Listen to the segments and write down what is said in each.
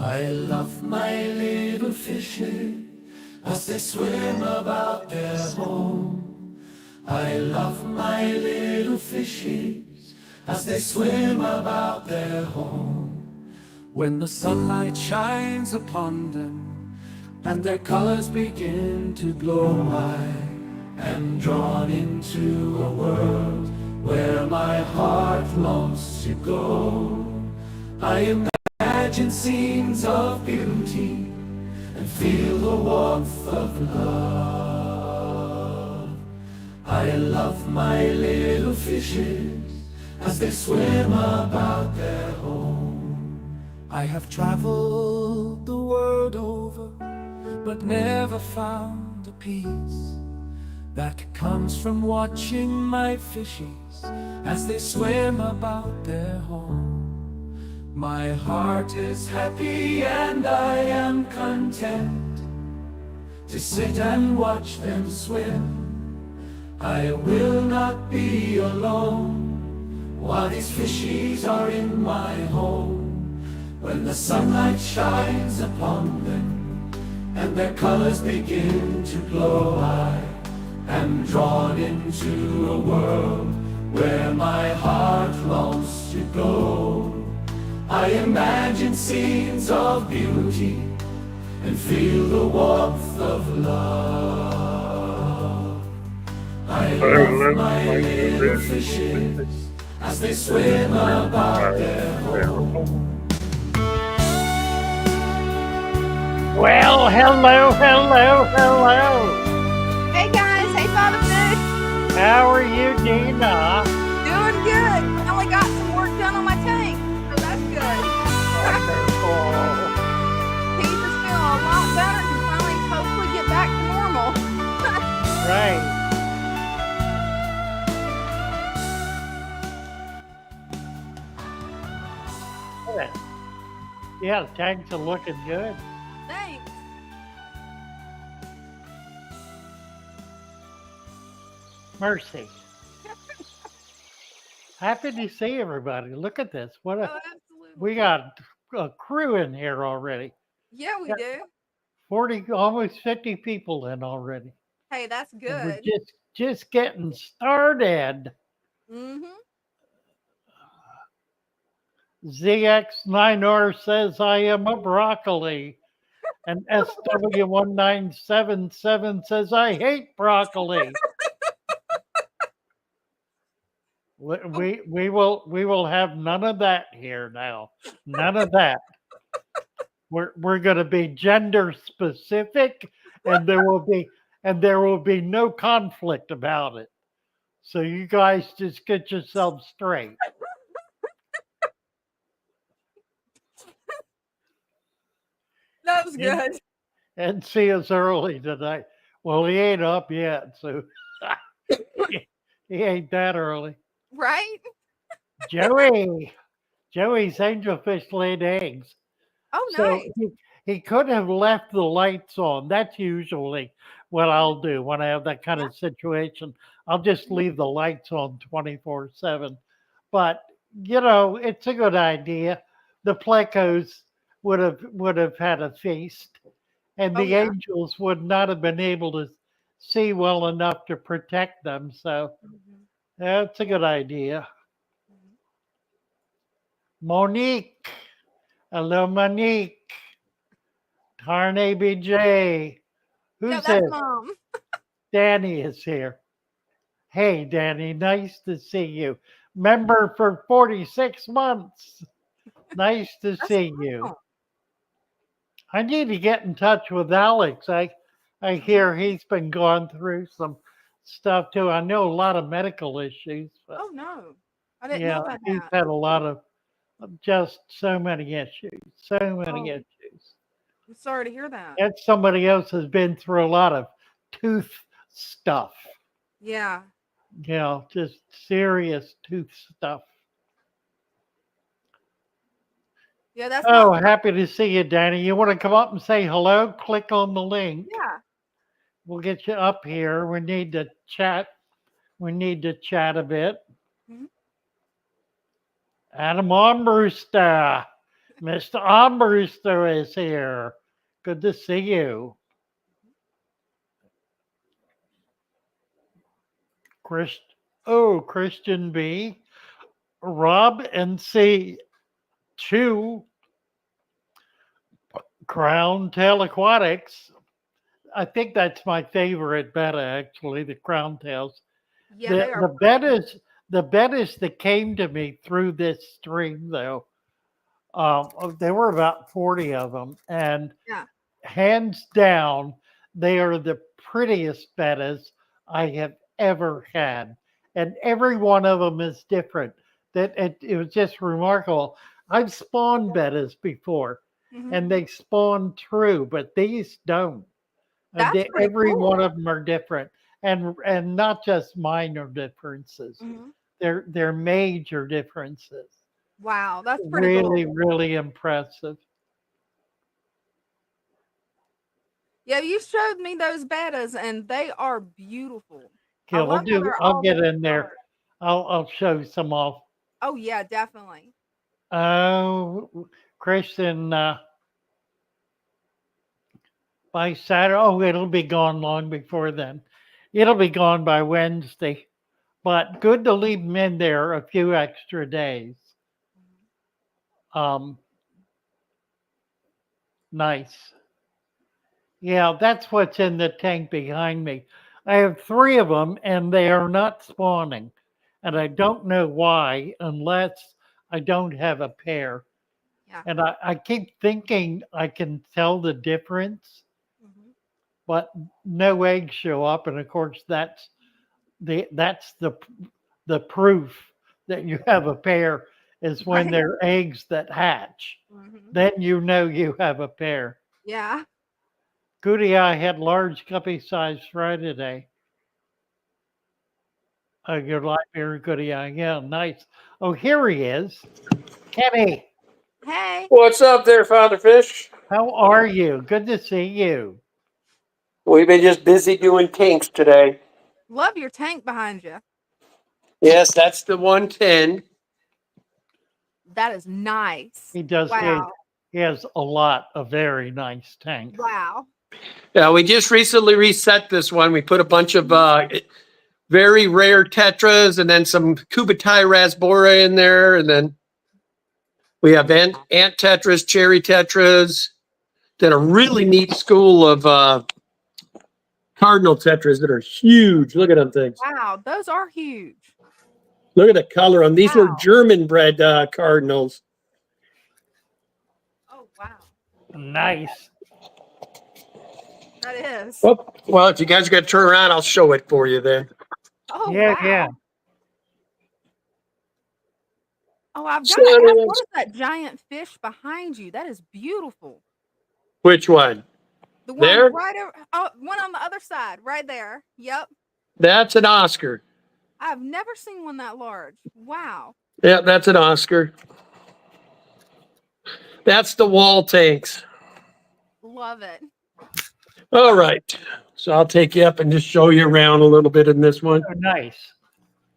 I love my little fishes as they swim about their home. I love my little fishes as they swim about their home. When the sunlight shines upon them and their colors begin to glow, I am drawn into a world where my heart longs to go. I imagine scenes of beauty and feel the warmth of love. I love my little fishes as they swim about their home. I have traveled the world over, but never found a peace that comes from watching my fishes as they swim about their home. My heart is happy and I am content to sit and watch them swim. I will not be alone while these fishies are in my home. When the sunlight shines upon them and their colors begin to glow, I am drawn into a world where my heart longs to go. I imagine scenes of beauty and feel the warmth of love. I love my little fishes as they swim about their home. Well, hello. Hey guys, hey Father Fish. How are you, Dina? Doing good. I only got some work done on my tank, so that's good. Wonderful. Peace is feeling a lot better and finally hopefully get back to normal. Right. Yeah, the tanks are looking good. Thanks. Mercy. Happy to see everybody. Look at this. Oh, absolutely. We got a crew in here already. Yeah, we do. 40, almost 50 people in already. Hey, that's And we're good. just getting started. Mm-hmm. ZX9R says I am a broccoli. And SW1977 says I hate broccoli. We will have none of that here now. None of that. We're going to be gender specific, and there will be no conflict about it. So you guys just get yourselves straight. That was good. And see us early tonight. Well, he ain't up yet, so he ain't that early. Right? Joey's angelfish laid eggs. Oh, So nice. he could have left the lights on. That's usually what I'll do when I have that kind of situation. I'll just leave the lights on 24/7. But it's a good idea. The plecos would have had a feast, and Oh, the yeah. angels would not have been able to see well enough to protect them. So Mhm. that's a good idea. Monique. Hello, Monique. Tarn BJ. Yeah, Who's that's this? Mom. Danny is here. Hey, Danny, nice to see you. Member for 46 months. Nice to That's see you. Mom. I need to get in touch with Alex. I hear he's been going through some stuff too. I know a lot of medical issues, but Oh, no. I didn't know yeah, about he's that. had a lot of just so many issues. So many Oh, issues. I'm sorry to hear that. And somebody else has been through a lot of tooth stuff. Yeah. Just serious tooth stuff. Yeah, that's Oh, not. happy to see you, Danny. You want to come up and say hello? Click on the link. Yeah. We'll get you up here. We need to chat. We need to chat a bit. Mhm. Adam Armbruster. Mr. Armbruster is here. Good to see you. Christian B. Rob and C. Chew. Crown Tail Aquatics. I think that's my favorite betta, actually, the crown tails. Yeah, they are. The bettas that came to me through this stream, though, there were about 40 of them, and Yeah. hands down, they are the prettiest bettas I have ever had, and every one of them is different. It was just remarkable. I've spawned bettas before, Mhm. and they spawn true, but these don't. That's pretty Every one cool. of them are different, and not just minor differences. Mhm. They're major differences. Wow, that's pretty Really, cool. really impressive. Yeah, you showed me those bettas, and they are beautiful. I Okay, love how they're I'll all get different in there. colors. I'll show some off. Oh yeah, definitely. Oh, Christian, by Saturday. Oh, it'll be gone long before then. It'll be gone by Wednesday. But good to leave them in there a few extra days. Um, nice. Yeah, that's what's in the tank behind me. I have three of them and they are not spawning. And I don't know why unless I don't have a pair. Yeah. And I keep thinking I can tell the difference, Mhm. but no eggs show up. And of course, that's the proof that you have a pair is when Right. they're eggs that hatch. Mhm. Then you know you have a pair. Yeah. Goody Eye had large guppy size fry today. Your library Goody Eye. Yeah, nice. Oh, here he is. Kenny, Hey, What's up there, Father Fish? how are you? Good to see you. We've been just busy doing tanks today. love your tank behind you. Yes, that's the 110. That is nice. He does Wow. he has a lot of very nice tanks. Wow. Yeah, we just recently reset this one. We put a bunch of very rare tetras and then some Kubatai rasbora in there. And then we have ant tetras, cherry tetras, then a really neat school of cardinal tetras that are huge. Look at them things. Wow, those are huge. Look at the color on these. Were Wow. German bred cardinals. Oh wow. Nice. That is. Well, if you guys got to turn around, I'll show it for you then. Oh Yeah, wow. yeah. Oh, I've got So, to ask, what is that giant fish behind you? That is beautiful. which one? The one There? right over, oh, one on the other side, right there. Yep. That's an Oscar. I've never seen one that large. Wow. Yeah, that's an Oscar. That's the wall tanks. Love it. All right. So I'll take you up and just show you around a little bit in this one. Oh, nice.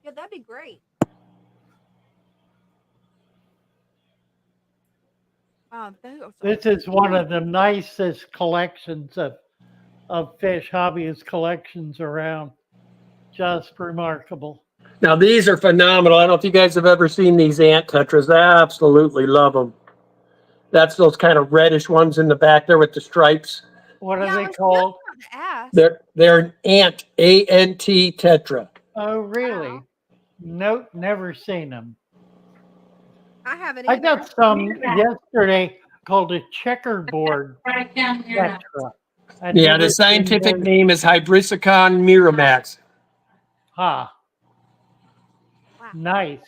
Yeah, that'd be great. Wow, those are This is one of the nicest collections of fish hobbyist collections around. Just remarkable. Now, these are phenomenal. I don't know if you guys have ever seen these ant tetras. I absolutely love them. That's those kind of reddish ones in the back there with the stripes. What Yeah, are I they was just called? about to ask. They're an ant, A-N-T tetra. Oh, really? Wow. Nope, never seen them. I haven't I either. got some yesterday called a checkerboard tetra. I'd Yeah, never the scientific seen those. name is Hybricicon miramax. Ha, Wow. nice.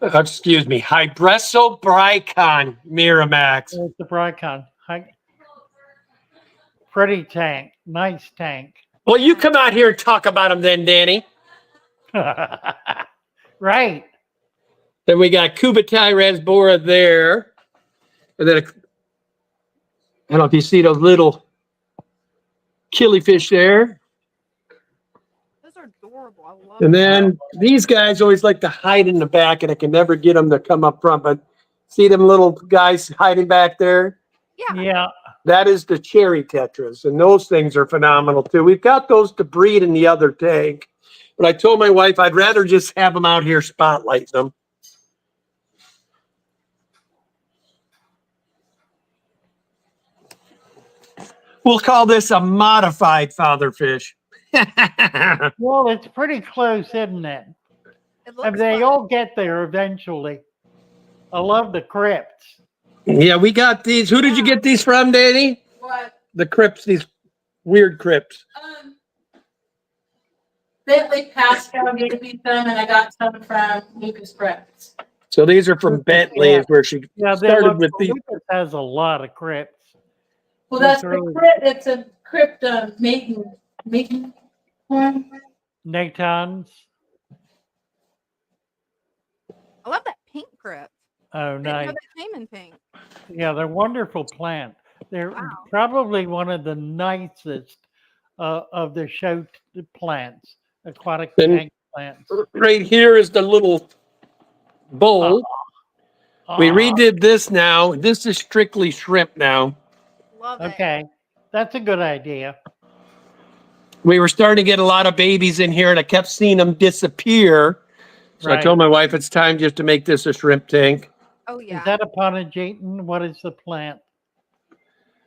Excuse me, Hybresobricon miramax. There's the Brycon. Pretty tank. Nice tank. Well, you come out here and talk about them then, Danny. Right. Then we got Kubatai rasbora there. And then, I don't know if you see those little killifish there. Those are adorable. I love And them. then these guys always like to hide in the back, and I can never get them to come up front. But See them little guys hiding back there? Yeah. Yeah. That is the cherry tetras, and those things are phenomenal too. We've got those to breed in the other tank, but I told my wife I'd rather just have them out here spotlighting them. We'll call this a modified fatherfish. Well, it's pretty close, isn't it? It And looks they like all get there eventually. I love the crypts. Yeah, we got these. Who did you get these from, Danny? What? The crypts, these weird crypts. Bentley Pascal gave me some, and I got some from Lucas Preps. So these are from Bentley, is where she Yeah, they started look. with these. Lucas has a lot of crypts. Well, that's Really- the crypt. It's a crypt mating one. Natans. I love that pink crypt. Oh, I didn't know nice. that came in pink. Yeah, they're wonderful plant. They're Wow. probably one of the nicest of the show plants, aquatic Then- tank plants. Right here is the little bowl. We redid this now. This is strictly shrimp now. Love it. Okay, that's a good idea. We were starting to get a lot of babies in here, and I kept seeing them disappear. So I Right. told my wife it's time just to make this a shrimp tank. Oh yeah. Is that a Pontiacetum? What is the plant?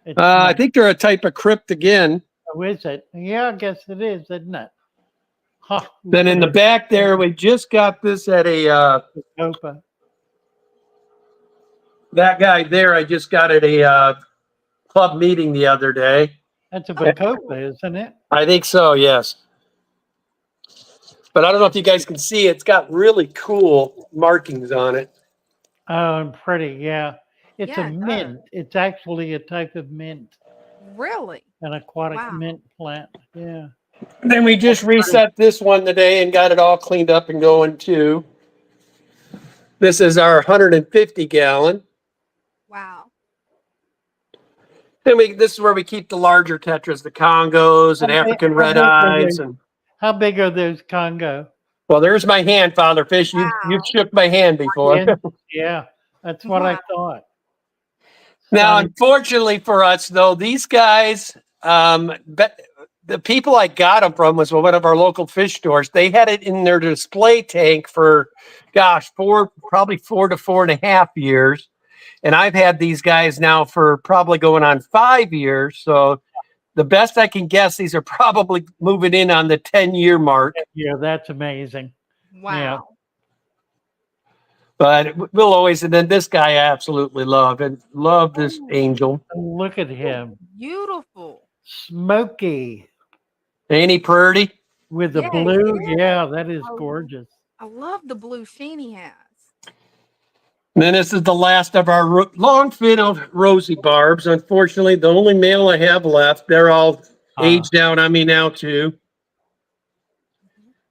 It's I not- think they're a type of crypt again. Oh, is it? Yeah, I guess it is, isn't it? Huh. Then in the back there, we just got this at a Opa. that guy there. I just got at a club meeting the other day. That's a Bacopa, isn't it? I think so, yes. But I don't know if you guys can see. It's got really cool markings on it. Oh, and pretty, yeah. It's Yeah, a it does. mint. It's actually a type of mint, Really? an aquatic Wow. mint plant. Yeah. Then we just reset this one today and got it all cleaned up and going too. This is our 150 gallon. Wow. Then this is where we keep the larger tetras, the Congos and How big- African how red big are eyes. they? And How big are those Congo? well, there's my hand, Father Fish. You've Wow. shook my hand before. Yeah, that's what I Wow. thought. Now, Sunny- unfortunately for us, though, these guys, but the people I got them from was one of our local fish stores. They had it in their display tank for, gosh, probably 4 to 4.5 years. And I've had these guys now for probably going on 5 years. So the best I can guess, these are probably moving in on the 10-year mark. Yeah, that's amazing. Wow. But we'll always, and then this guy I absolutely love this Ooh. angel. Look at him. Beautiful. Smoky Ain't he pretty? with the Yeah, blue. yeah. Yeah, that is Oh. gorgeous. I love the blue sheen he has. And then this is the last of our long fin of rosy barbs. Unfortunately, the only male I have left. They're all aged out on me now too.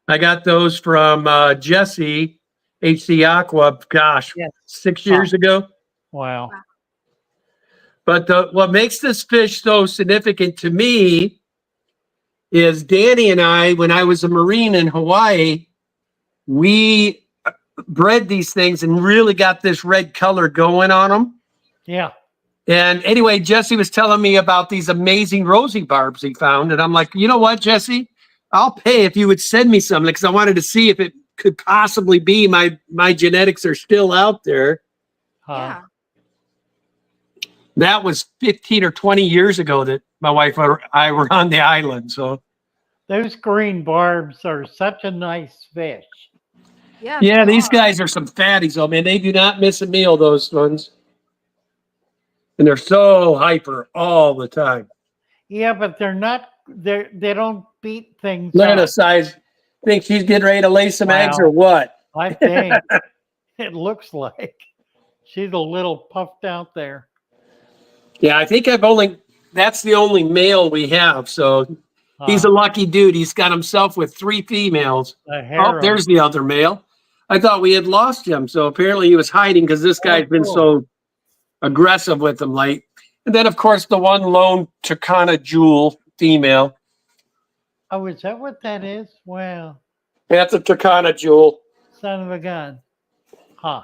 I got those from Jesse, HC Aqua, gosh, Yes. 6 years ago. Wow. But what makes this fish so significant to me is Danny and I, when I was a Marine in Hawaii, we bred these things and really got this red color going on them. Yeah. And anyway, Jesse was telling me about these amazing rosy barbs he found. And I'm like, you know what, Jesse? I'll pay if you would send me some, because I wanted to see if it could possibly be my genetics are still out there. Huh. That was 15 or 20 years ago that my wife and I were on the island. So Those green barbs are such a nice fish. Yeah. yeah, they these are. guys are some fatties. Oh man, they do not miss a meal, those ones. And they're so hyper all the time. Yeah, but they're not. They don't beat things. Look at up. the size. Think she's getting ready to lay some eggs Wow. or what? I think it looks like she's a little puffed out there. Yeah, I think that's the only male we have. So he's a Huh. lucky dude. He's got himself with 3 females. A Oh, harem. there's the other male. I thought we had lost him. So apparently he was hiding because this guy's been cool. so aggressive with him late. And then, of course, the one lone Turkana jewel female. Oh, is that what that is? Wow. That's a Turkana jewel. Son of a gun. Huh.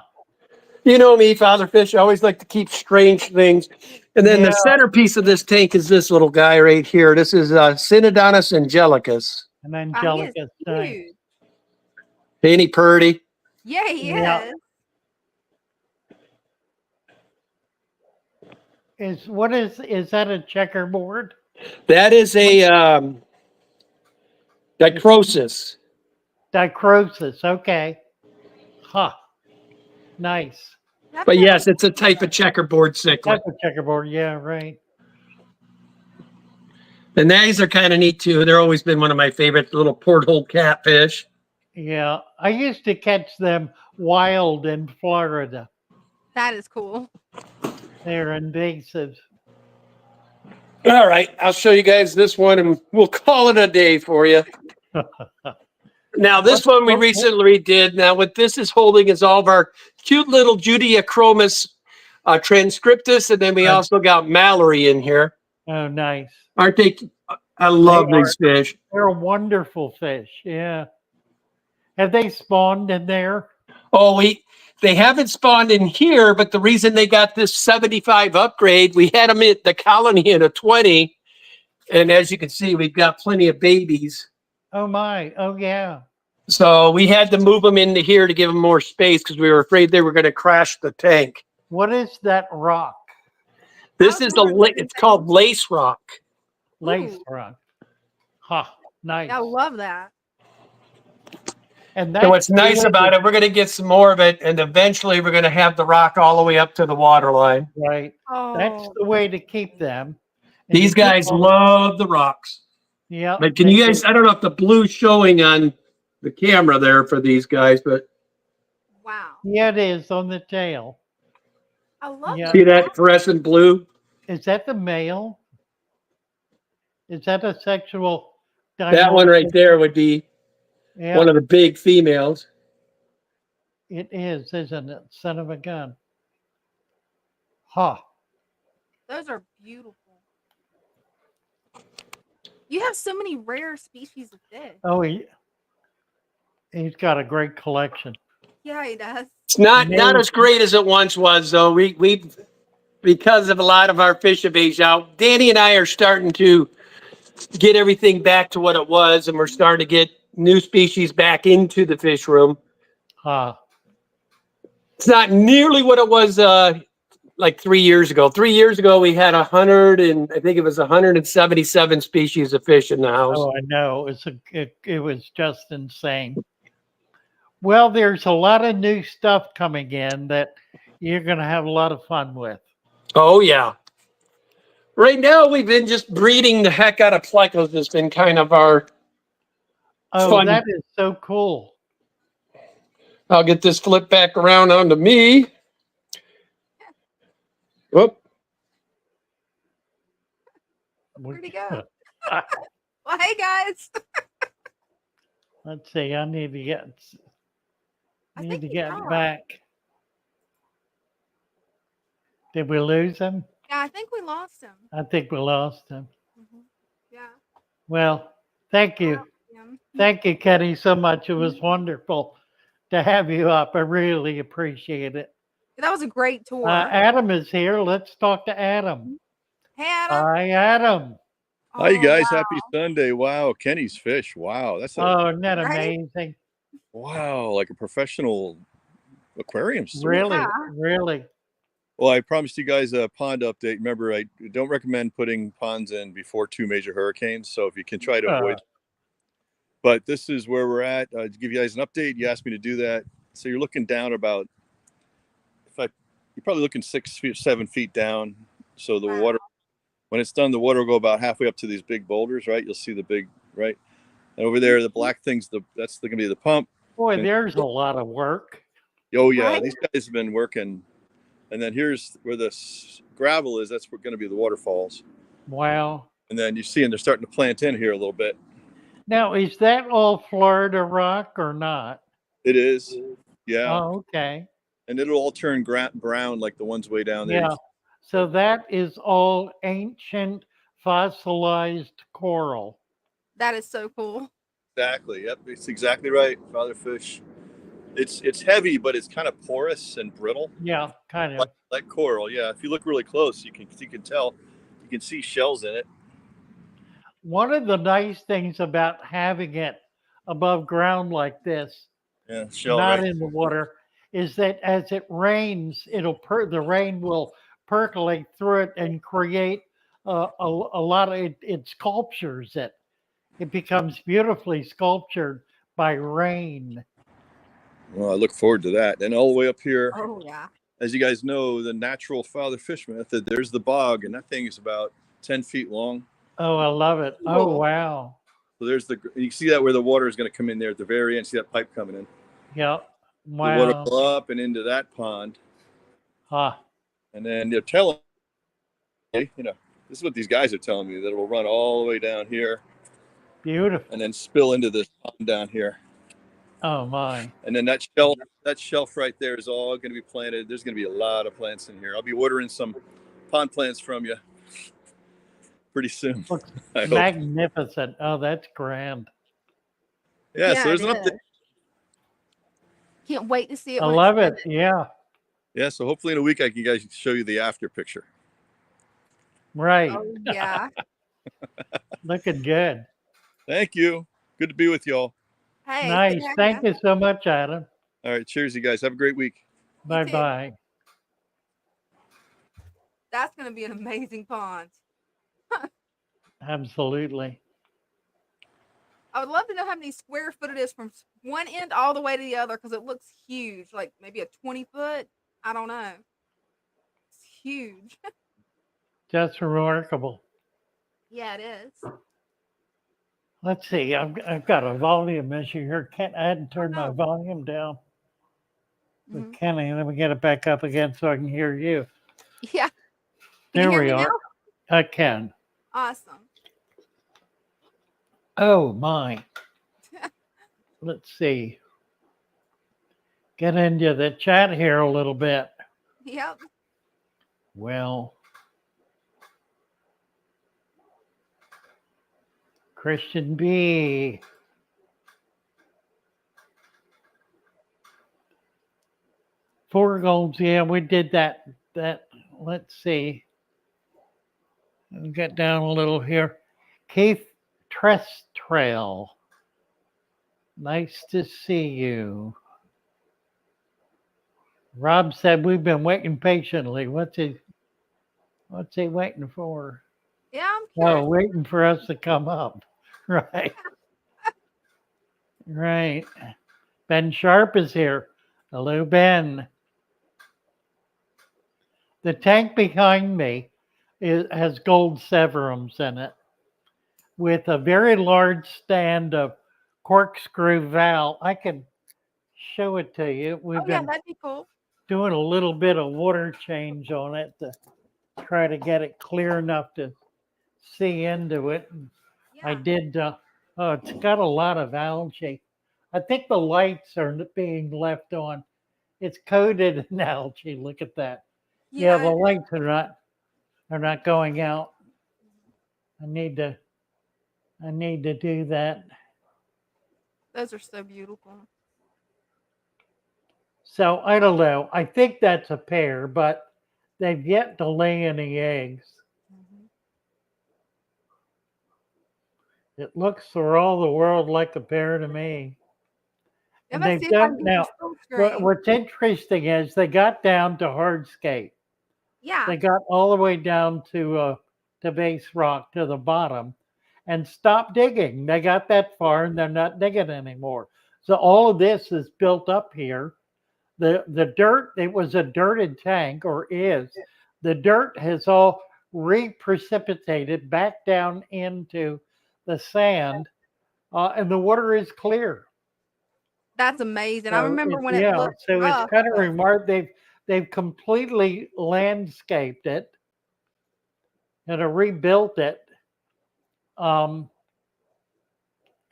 You know me, Father Fish. I always like to keep strange things. And then Yeah. the centerpiece of this tank is this little guy right here. This is Synodontus angelicus. And Wow, he is Angelica's nice. huge. Ain't he purdy? Yeah, he Yeah. is. Is that a checkerboard? That is a dichrosis. Dichrosis. Okay. Huh. Nice. I've But never yes, it's a seen type that. of checkerboard cichlid. That's a checkerboard. Yeah, right. And these are kind of neat too. They're always been one of my favorite little porthole catfish. Yeah. I used to catch them wild in Florida. That is cool. They're invasive. All right, I'll show you guys this one and we'll call it a day for you. Now, this one we recently did. Now, what this is holding is all of our cute little Judeochromis transcriptus, and then we also got Mallory in here. Oh, nice. Aren't they? I love They these fish. They're a wonderful fish. Yeah. Have they spawned in there? Oh, they haven't spawned in here, but the reason they got this 75 upgrade, we had them in the colony in a 20, and as you can see, we've got plenty of babies. Oh my. Oh yeah. So we had to move them into here to give them more space because we were afraid they were going to crash the tank. What is that rock? This is it's called lace rock. Lace Ooh. rock. Huh. Nice. I love that. And And what's nice about it, we're going to get some more of it, and eventually we're going to have the rock all the way up to the water line. Right. That's Oh, the way to keep them. And These you keep guys them- love the rocks. Yeah. But can they you guys, do. I don't know if the blue's showing on the camera there for these guys, but wow. Yeah, it is on the tail. I love Yeah. see that fluorescent blue? Is that the male? Is that a sexual? That one right there would be Yeah, one of the big females. it is, isn't it? Son of a gun. Huh. Those are beautiful. You have so many rare species of fish. Oh, he's got a great collection. Yeah, he does. It's not as great as it once was, though. We because of a lot of our fish have aged out. Danny and I are starting to get everything back to what it was, and we're starting to get new species back into the fish room. Huh. It's not nearly what it was like 3 years ago. 3 years ago, we had 177 species of fish in the house. Oh, I know. It was just insane. Well, there's a lot of new stuff coming in that you're going to have a lot of fun with. Oh, yeah. Right now, we've been just breeding the heck out of plecos. It's been kind of our Oh, fun. that is so cool. I'll get this flipped back around onto me. Whoop. Where'd he go? Well, hey guys. Let's see. I need to get I think he's gone. back. Did we lose him? Yeah, I think we lost him. I think we lost him. Yeah. Well, thank you. Him. Thank you, Kenny, so much. It was wonderful to have you up. I really appreciate it. That was a great tour. Adam is here. Let's talk to Adam. Hey, Adam. Hi, Adam. Hi, you guys. wow. Happy Sunday. Wow. Kenny's fish. Wow. That's Oh, isn't that Right? amazing? wow. Like a professional aquarium store. Really, Yeah. really. Well, I promised you guys a pond update. Remember, I don't recommend putting ponds in before 2 major hurricanes. So if you can try to avoid. But this is where we're at. To give you guys an update, you asked me to do that. So you're looking down about, you're probably looking 6 feet, 7 feet down. So the water, when it's done, the water will go about halfway up to these big boulders, right? You'll see the big, right? And over there, the black thing's that's going to be the pump. Boy, there's a lot of work. Oh yeah, Right? these guys have been working. And then here's where the gravel is. That's going to be the waterfalls. Wow. And then you see, and they're starting to plant in here a little bit. Now, is that all Florida rock or not? It is, yeah. Oh, okay. And it'll all turn brown like the ones way down there. Yeah. So that is all ancient fossilized coral. That is so cool. Exactly. Yep, it's exactly right. Father Fish. It's heavy, but it's kind of porous and brittle, Yeah, kind of. like coral. Yeah, if you look really close, you can tell, you can see shells in it. One of the nice things about having it above ground like this, Yeah, shell not right. in the water, is that as it rains, the rain will percolate through it and create a lot of it sculptures it. It becomes beautifully sculptured by rain. Well, I look forward to that. And all the way up here, Oh yeah. as you guys know, the natural father fish method. There's the bog, and that thing is about 10 feet long. Oh, I love it. Oh, Cool. wow. So there's you see that where the water is going to come in there at the very end. See that pipe coming in? Yep. The water Wow. will up and into that pond, Huh. and then they're telling me, this is what these guys are telling me, that it will run all the way down here Beautiful. and then spill into this pond down here. Oh, my. And then that shelf right there is all going to be planted. There's going to be a lot of plants in here. I'll be ordering some pond plants from you pretty soon. Looks I hope. magnificent. Oh, that's grand. Yeah, so there's it an update. is. Can't wait to see it. I when it's love it. finished. Yeah. Yeah, so hopefully in a week I can guys show you the after picture. Right. Oh yeah. Looking good. Thank you. Good to be with y'all. Hey. Nice. good to have Thank ya. you so much, Adam. All right, cheers, you guys. Have a great week. Bye too. bye. That's gonna be an amazing pond. Absolutely. I would love to know how many square foot it is from one end all the way to the other because it looks huge, like maybe a 20 foot. I don't know. It's huge. Just remarkable. Yeah, it is. Let's see. I've got a volume issue here. I hadn't turned my no. volume down. But Mhm. Kenny, let me get it back up again so I can hear you. Yeah. Can There you hear we me are. now? I can. Awesome. Oh my. Let's see. Get into the chat here a little bit. Yep. Well, Christian B. Four goals. Yeah, we did that. Let's see. I'll get down a little here. Keith Trestrail. Nice to see you. Rob said we've been waiting patiently. What's he waiting for? Yeah, I'm curious. Oh, waiting for us to come up. Right. Right. Ben Sharp is here. Hello, Ben. The tank behind me has gold severums in it with a very large stand of corkscrew valve. I can show it to you. We've Oh yeah, been that'd be cool. doing a little bit of water change on it to try to get it clear enough to see into it. I Yeah. did, oh, it's got a lot of algae. I think the lights are being left on. It's coated in algae. Look at that. Yeah, the Yeah. lights are not going out. I need to do that. Those are so beautiful. So I don't know. I think that's a pair, but they've yet to lay any eggs. Mhm. It looks for all the world like a pair to me. Yeah, And let's they've see if I done can get now. this full screen. What's interesting is they got down to hardscape. Yeah. They got all the way down to base rock to the bottom, and stopped digging. They got that far, and they're not digging anymore. So all of this is built up here. The dirt. It was a dirted tank, or is. The dirt has all reprecipitated back down into the sand, and the water is clear. That's amazing. I So remember it's, when it yeah, looked so it's rough. kind of remarkable. They've completely landscaped it and rebuilt it, and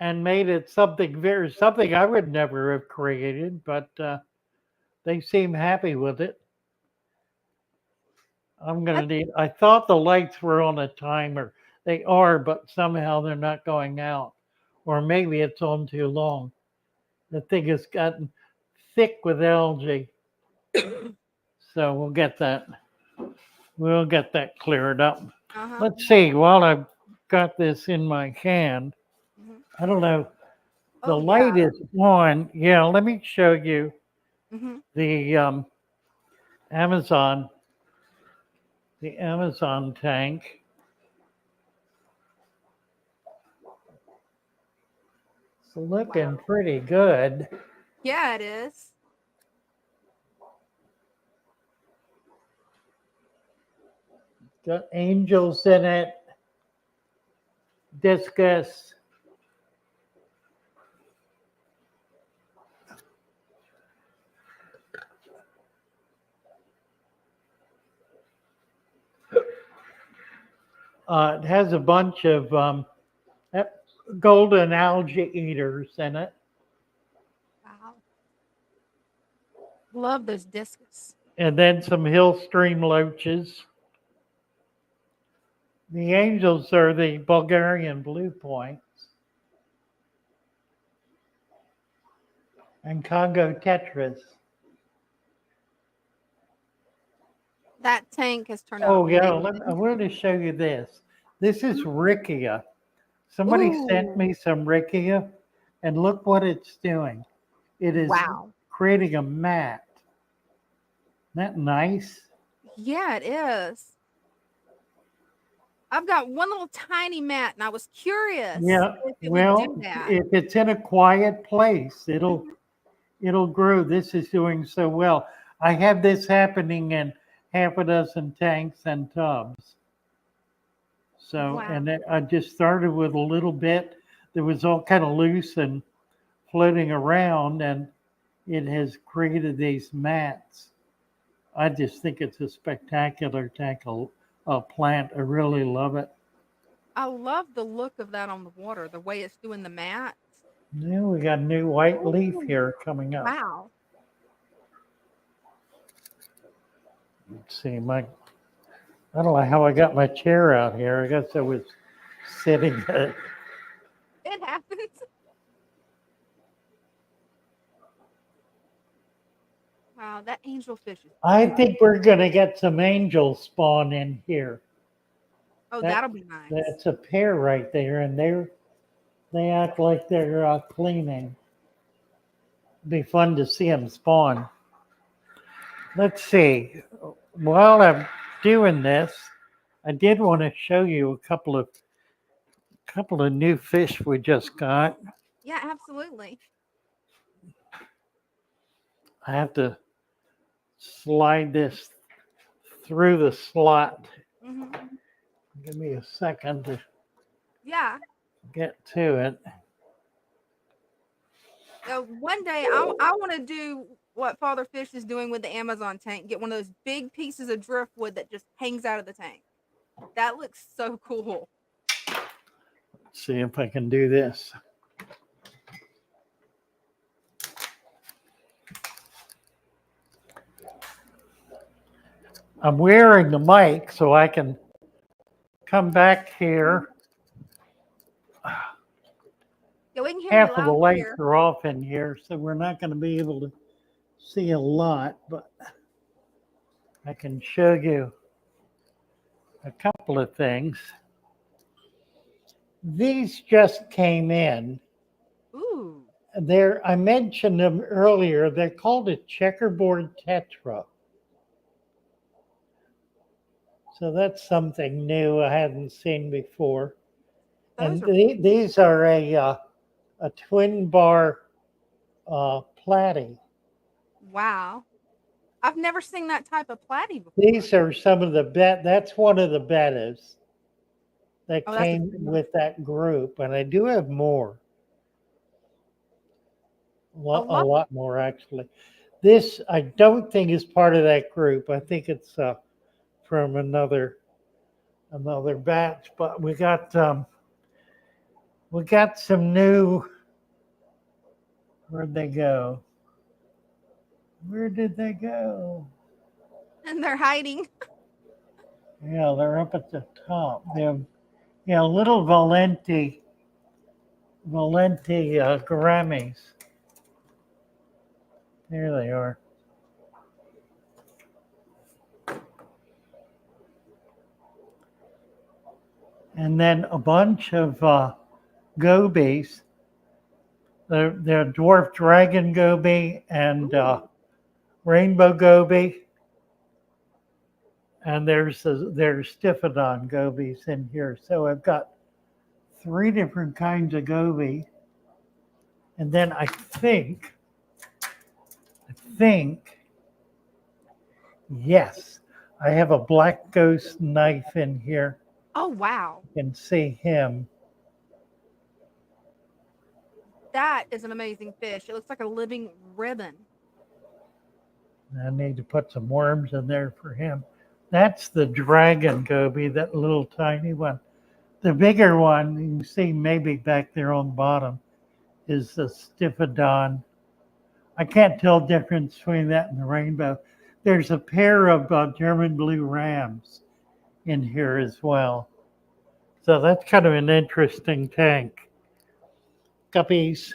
made it something I would never have created, but they seem happy with it. I thought the lights were on a timer. They are, but somehow they're not going out. Or maybe it's on too long. The thing has gotten thick with algae. So we'll get that. We'll get that cleared up. Uh-huh. Let's see. While I've got this in my hand, Mhm. I don't know. The Oh, light yeah. is on. Yeah, let me show you Mhm. the Amazon, the Amazon tank. It's looking pretty good. Yeah, it is. Got angels in it, discus. It has a bunch of uh, golden algae eaters in it, Wow. Love those discus. and then some hill stream loaches. The angels are the Bulgarian blue points, and Congo tetras. That tank has turned out Oh yeah, amazing. I wanted to show you this. This is Rickia. Somebody sent Ooh. me some Rickia, and look what it's doing. It is Wow. creating a mat. Isn't that nice? Yeah, it is. I've got one little tiny mat, and I was curious Yeah. if it would do Well, that. if it's in a quiet place, Mhm. it'll grow. This is doing so well. I have this happening in half a dozen tanks and tubs. So, Wow. and I just started with a little bit that was all kind of loose and floating around, and it has created these mats. I just think it's a spectacular tackle plant. I really love it. I love the look of that on the water, the way it's doing the mats. Now we got a new white leaf Ooh, here coming up. wow. Let's see, I don't know how I got my chair out here. I guess I was sitting at it. It happens. Wow, that angelfish is I beautiful. think we're gonna get some angel spawn in here. Oh, That that'll be nice. that's a pair right there, and they act like they're cleaning. Be fun to see them spawn. Let's see. While I'm doing this, I did want to show you a couple of new fish we just got. Yeah, absolutely. I have to slide this through the slot. Hmm. Give me a second to Yeah. get to it. One day I want to do what Father Fish is doing with the Amazon tank. Get one of those big pieces of driftwood that just hangs out of the tank. That looks so cool. Let's see if I can do this. I'm wearing the mic so I can come back here. Yeah, we can hear you Half of loud the and lights clear. are off in here, so we're not going to be able to see a lot, but I can show you a couple of things. These just came in. Ooh. I mentioned them earlier. They're called a checkerboard tetra. So that's something new I hadn't seen before. Those And are these are a twin bar platy. wow. I've never seen that type of platy before. These are some of the that's one of the bettas that Oh, that's a came good one. with that group. And I do have more. I A love lot more actually. This I don't think is part of that group. I think it's from another batch. But we got some new. Where'd they go? Where did they go? and they're hiding. Yeah, they're up at the top. They're little Valenti Grammies. There they are. And then a bunch of gobies. They're dwarf dragon goby and rainbow goby. And there's Stiphodon gobies in here. So I've got 3 different kinds of goby. And then I think, yes, I have a black ghost knife in here. Oh, wow. You can see him. That is an amazing fish. It looks like a living ribbon. I need to put some worms in there for him. That's the dragon goby, that little tiny one. The bigger one, you can see maybe back there on the bottom, is the Stiphodon. I can't tell the difference between that and the rainbow. There's a pair of German blue rams in here as well. So that's kind of an interesting tank. Guppies.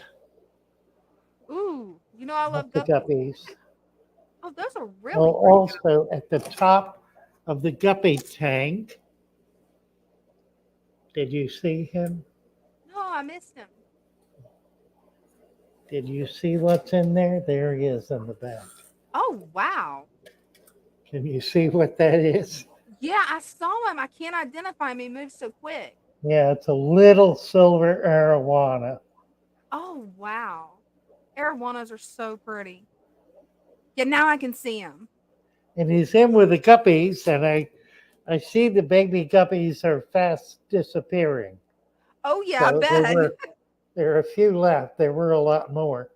Ooh, you know I love The guppies. guppies. Oh, those are really Well, pretty. also at the top of the guppy tank, did you see him? No, I missed him. Did you see what's in there? There he is in the back. Oh, wow. Can you see what that is? Yeah, I saw him. I can't identify him. He moves so quick. Yeah, it's a little silver arowana. Oh, wow. Arowanas are so pretty. Yeah, now I can see him. And he's in with the guppies, and I see the baby guppies are fast disappearing. Oh, yeah, I So bet. there are a few left. There were a lot more.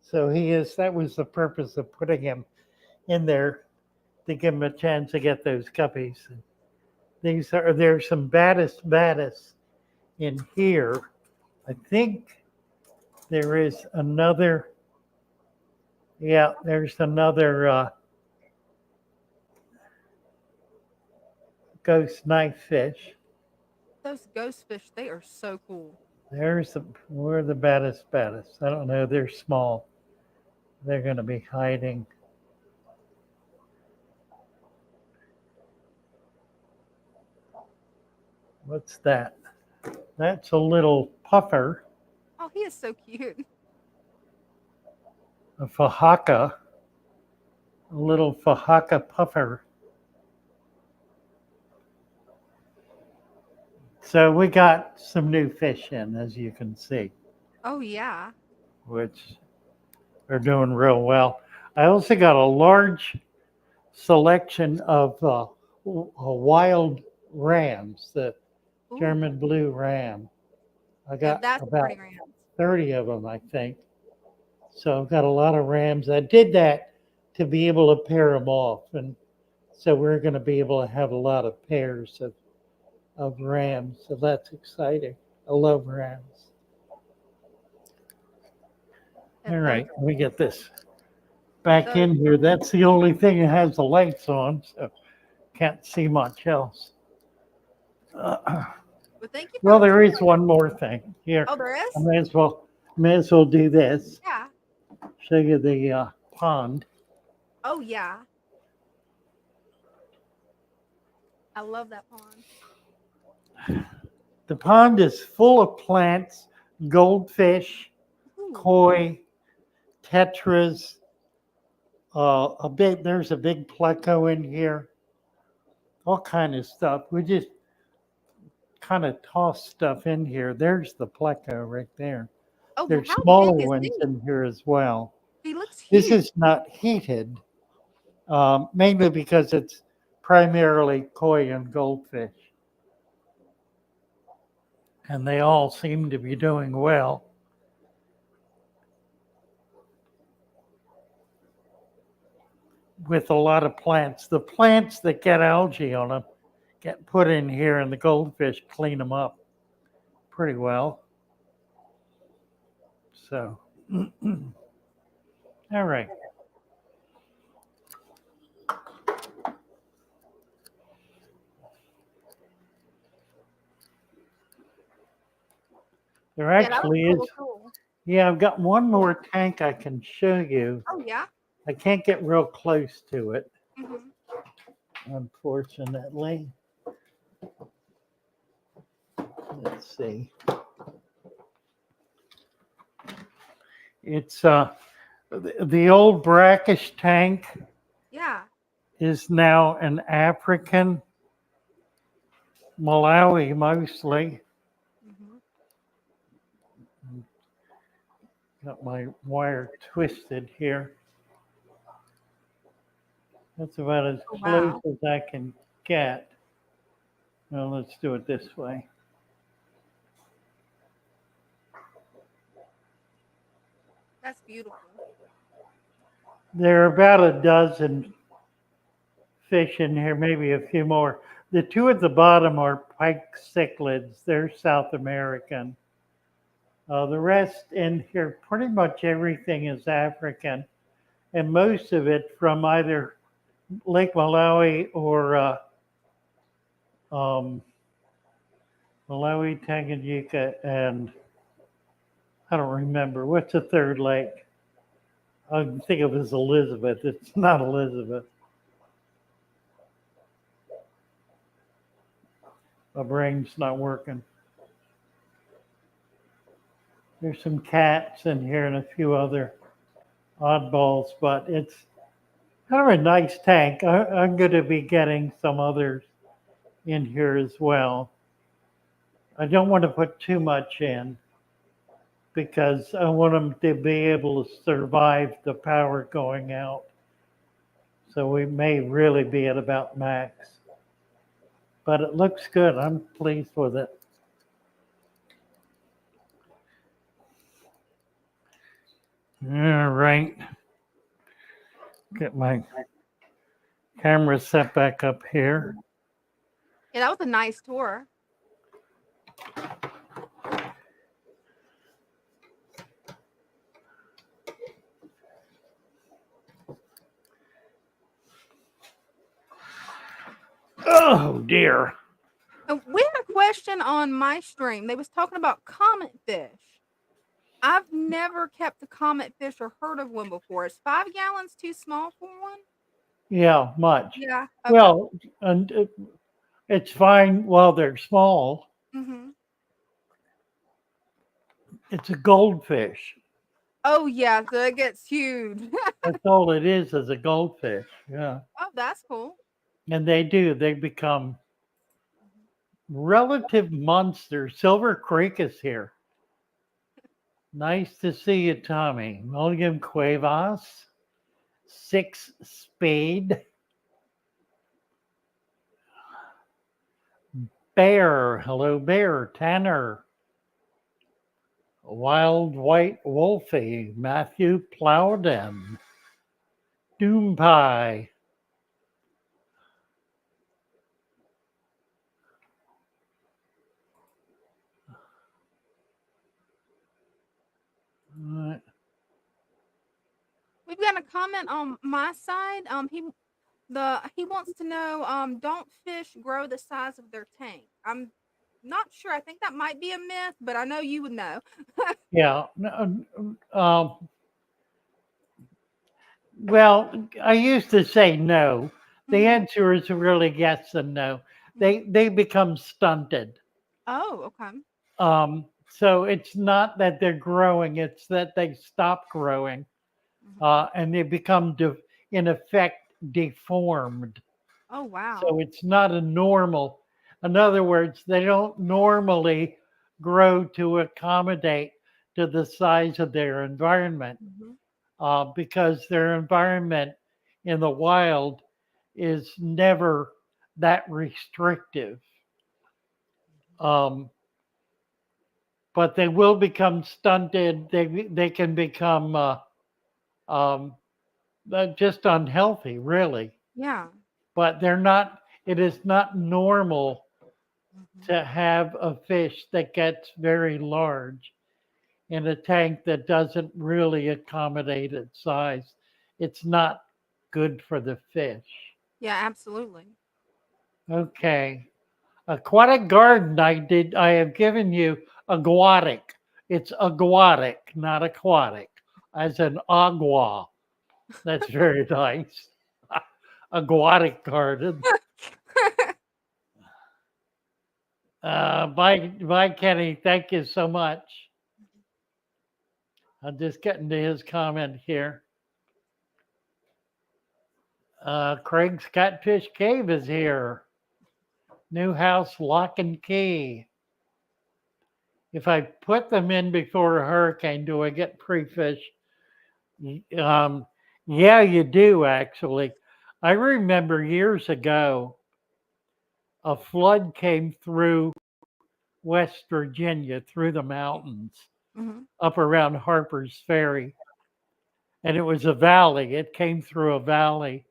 So that was the purpose of putting him in there, to give him a chance to get those guppies. There's some baddest in here. I think there is another, yeah, there's another ghost knife fish. Those ghost fish, they are so cool. We're the baddest. I don't know, they're small. They're going to be hiding. What's that? That's a little puffer, Oh, he is so cute. a fahaka, a little fahaka puffer. So we got some new fish in, as you can see, Oh, yeah. which are doing real well. I also got a large selection of wild rams, the Ooh, German blue ram. I yeah, got that's a about pretty ram. 30 of them, I think. So I've got a lot of rams. I did that to be able to pair them off. And so we're going to be able to have a lot of pairs of rams. So that's exciting. I love rams. And All those- right, let me get this back those- in here. That's the only thing that has the lights on, so can't see much else. Well, thank you for Well, the there is tour. one more thing here. Oh, there is? I may as well do this. Yeah. Show you the pond. Oh, yeah. I love that pond. The pond is full of plants, goldfish, Ooh. koi, tetras. There's a big pleco in here. All kind of stuff. We just kind of toss stuff in here. There's the pleco right there. Oh, There's how smaller big is ones he? in here as well. He looks huge. This is not heated, mainly because it's primarily koi and goldfish. And they all seem to be doing well. With a lot of plants. The plants that get algae on them get put in here, and the goldfish clean them up pretty well. So, all right. There Yeah, that actually was is, cool. Yeah, I've got one more tank I can show you. Oh yeah. I can't get real close to it, Hmm. unfortunately. Let's see. It's the old brackish tank Yeah. is now an African, Malawi mostly. Hmm. Got my wire twisted here. That's about as Oh close wow. as I can get. Well, let's do it this way. That's beautiful. There are about a dozen fish in here, maybe a few more. The two at the bottom are pike cichlids. They're South American. The rest in here, pretty much everything is African, and most of it from either Lake Malawi or um, Malawi, Tanganyika, and I don't remember. What's the third lake? I think of it as Elizabeth. It's not Elizabeth. My brain's not working. There's some cats in here and a few other oddballs, but it's kind of a nice tank. I'm going to be getting some others in here as well. I don't want to put too much in because I want them to be able to survive the power going out. So we may really be at about max. But it looks good. I'm pleased with it. All right. Get my camera set back up here. Yeah, that was a nice tour. Oh dear. We had a question on my stream. They was talking about comet fish. I've never kept a comet fish or heard of one before. Is 5 gallons too small for one? Yeah, much. Yeah. Okay. Well, and it's fine while they're small. Hmm. It's a goldfish. Oh yeah, so it gets huge. That's all it is a goldfish. Yeah. Oh, that's cool. And they become relative monsters. Silver Creek is here. Nice to see you, Tommy. William Cuevas, Six Spade, Bear. Hello, Bear. Tanner, Wild White Wolfie, Matthew Plowden, Doom Pie. We've got a comment on my side. He wants to know, don't fish grow the size of their tank? I'm not sure. I think that might be a myth, but I know you would know. Yeah. Well, I used to say no. The Mhm. answer is really yes and no. They become stunted. Oh, okay. So it's not that they're growing; it's that they stop growing, Mhm. and they become, in effect, deformed. Oh, wow. So it's not a normal. In other words, they don't normally grow to accommodate to the size of their environment. Mhm. Because their environment in the wild is never that restrictive. Um, but they will become stunted. They can become um, just unhealthy, really. Yeah. But they're not. It is not normal Mhm. to have a fish that gets very large in a tank that doesn't really accommodate its size. It's not good for the fish. Yeah, absolutely. Okay. Aquatic garden, I have given you aquatic. It's aquatic, not aquatic, as in agua. That's very nice. Aquatic garden. Bye, Kenny. Thank you so much. I'm just getting to his comment here. Craig's Catfish Cave is here. New house, lock and key. If I put them in before a hurricane, do I get pre-fish? Um, yeah, you do actually. I remember years ago, a flood came through West Virginia, through the mountains, Hmm. up around Harper's Ferry. And it was a valley. It came through a valley.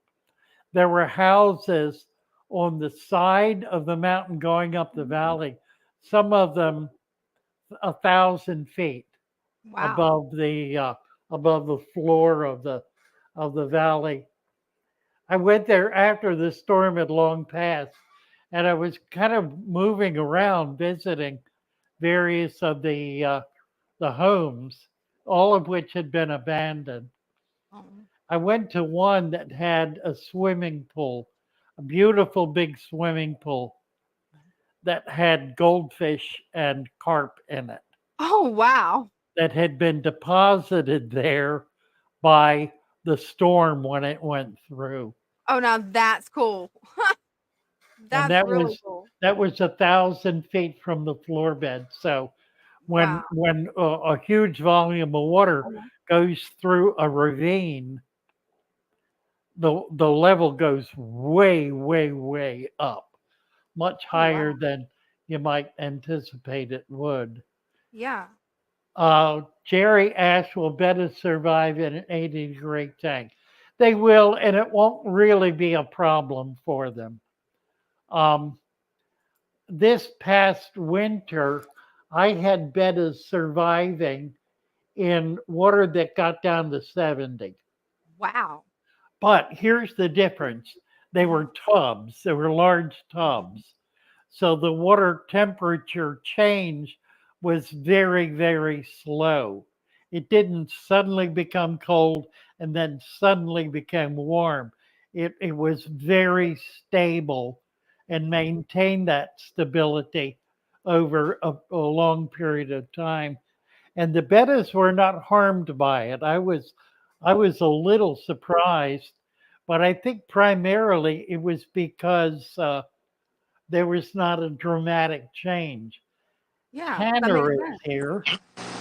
There were houses on the side of the mountain going up the valley, some of them 1,000 feet Wow. above the floor of the valley. I went there after the storm had long passed, and I was kind of moving around, visiting various of the homes, all of which had been abandoned. Um, I went to one that had a swimming pool, a beautiful big swimming pool that had goldfish and carp in it oh wow. that had been deposited there by the storm when it went through. Oh, now that's cool. And That's really cool. that was 1,000 feet from the floor bed. So Wow. when a huge volume of water Uh-huh. goes through a ravine, the level goes way, way, way up, much Oh higher wow. than you might anticipate it would. Yeah. Jerry asked, will bettas survive in an 80-degree tank? They will, and it won't really be a problem for them. Um, this past winter, I had bettas surviving in water that got down to 70. Wow. But here's the difference. They Mhm. were tubs, they were large tubs. So the water temperature change was very, very slow. It didn't suddenly become cold and then suddenly became warm. It was very stable and maintained that stability over a long period of time. And the bettas were not harmed by it. I was a little surprised, but I think primarily it was because there was not a dramatic change. Yeah, that makes Tanner is sense. here.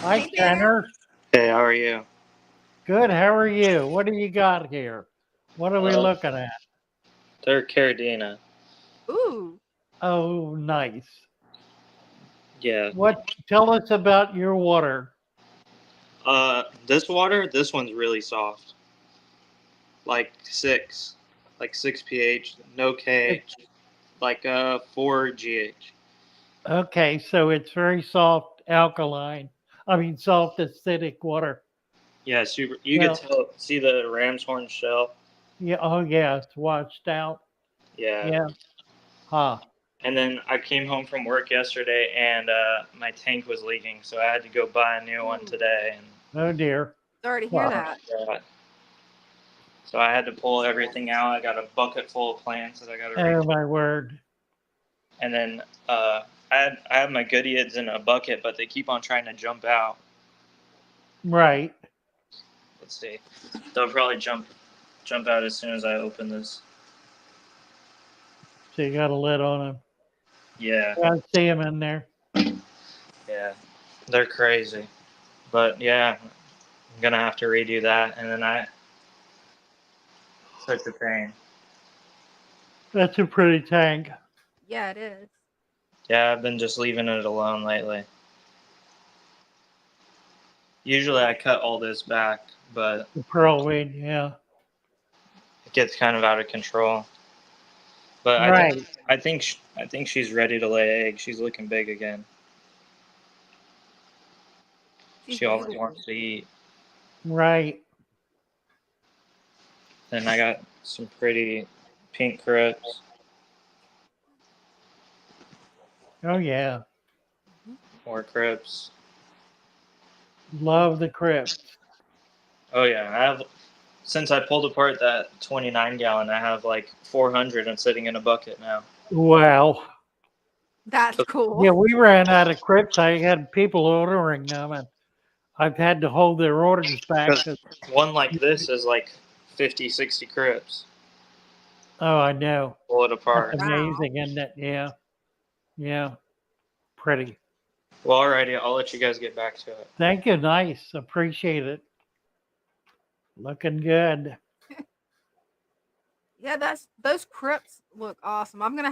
Hi, Hey, Tanner. Tanner. Hey, how are you? Good. How are you? What do you got here? What are we Uh, looking at? they're Caradina. Ooh. Oh, nice. Yeah. What? Tell us about your water. This water, this one's really soft. Like six pH, no K, like 4 GH. Okay, so it's very soft alkaline. I mean, soft acidic water. Yeah, super. You could Well, tell. See the ram's horn shell? yeah. Oh, yeah. It's washed out. Yeah. Yeah. Huh. And then I came home from work yesterday, and my tank was leaking, so I had to go buy a new one Ooh. today. And Oh dear. Sorry to hear Huh. that. yeah, so I had to pull everything out. I got a bucket full of plants that I got to Oh reach. my word. And then I have my goodieads in a bucket, but they keep on trying to jump out. Right. Let's see. They'll probably jump out as soon as I open this. So you got a lid on them. Yeah, I see them in there. yeah. They're crazy. But yeah, I'm gonna have to redo that, and then I such a pain. That's a pretty tank. Yeah, it is. Yeah, I've been just leaving it alone lately. Usually I cut all this back, but The pearl weed. Yeah. it gets kind of out of control. But I think Right. I think I think she's ready to lay eggs. She's looking big again. She's She always beautiful. wants to eat. Right. And I got some pretty pink crips, Oh yeah. Mhm. more crips. Love the crypts. Oh yeah, I have. Since I pulled apart that 29 gallon, I have like 400 and sitting in a bucket now. Wow. That's cool. Yeah, we ran out of crypts. I had people ordering them, and I've had to hold their orders back. Because one like this is like 50, 60 crypts. Oh, I know. Pull it That's apart. amazing, isn't it? Yeah. Yeah. Pretty. Well, alrighty, I'll let you guys get back to it. Thank you. Nice. Appreciate it. Looking good. Yeah, those crypts look awesome. I'm gonna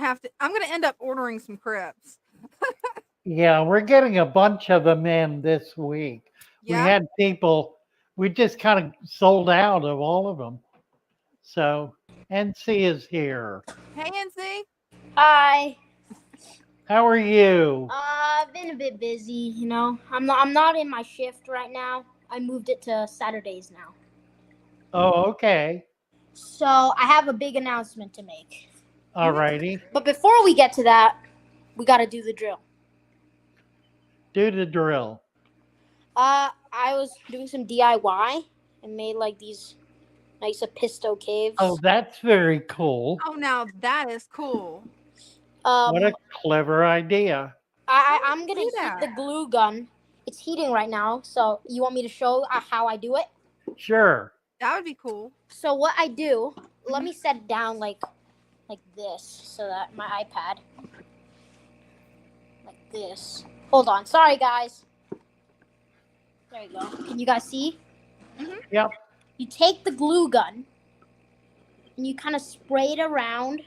end up ordering some crypts. Yeah, we're getting a bunch of them in this week. We Yeah. had people, we just kind of sold out of all of them. So, NC is here. Hey, NC. Hi. How are you? I've been a bit busy, you know. I'm not in my shift right now. I moved it to Saturdays now. Oh, okay. So I have a big announcement to make. All righty. But before we get to that, we gotta do the drill. Do the drill. I was doing some DIY and made like these nice Episto caves. Oh, that's very cool. Oh, now that is cool. What a clever idea. I'm gonna do heat that? the glue gun. It's heating right now, so you want me to show how I do it? Sure. That would be cool. So what I do, let me set it down like this so that my iPad, like this. Hold on, sorry guys. There you go. Can you guys see? Yep. You take the glue gun and you kind of spray it around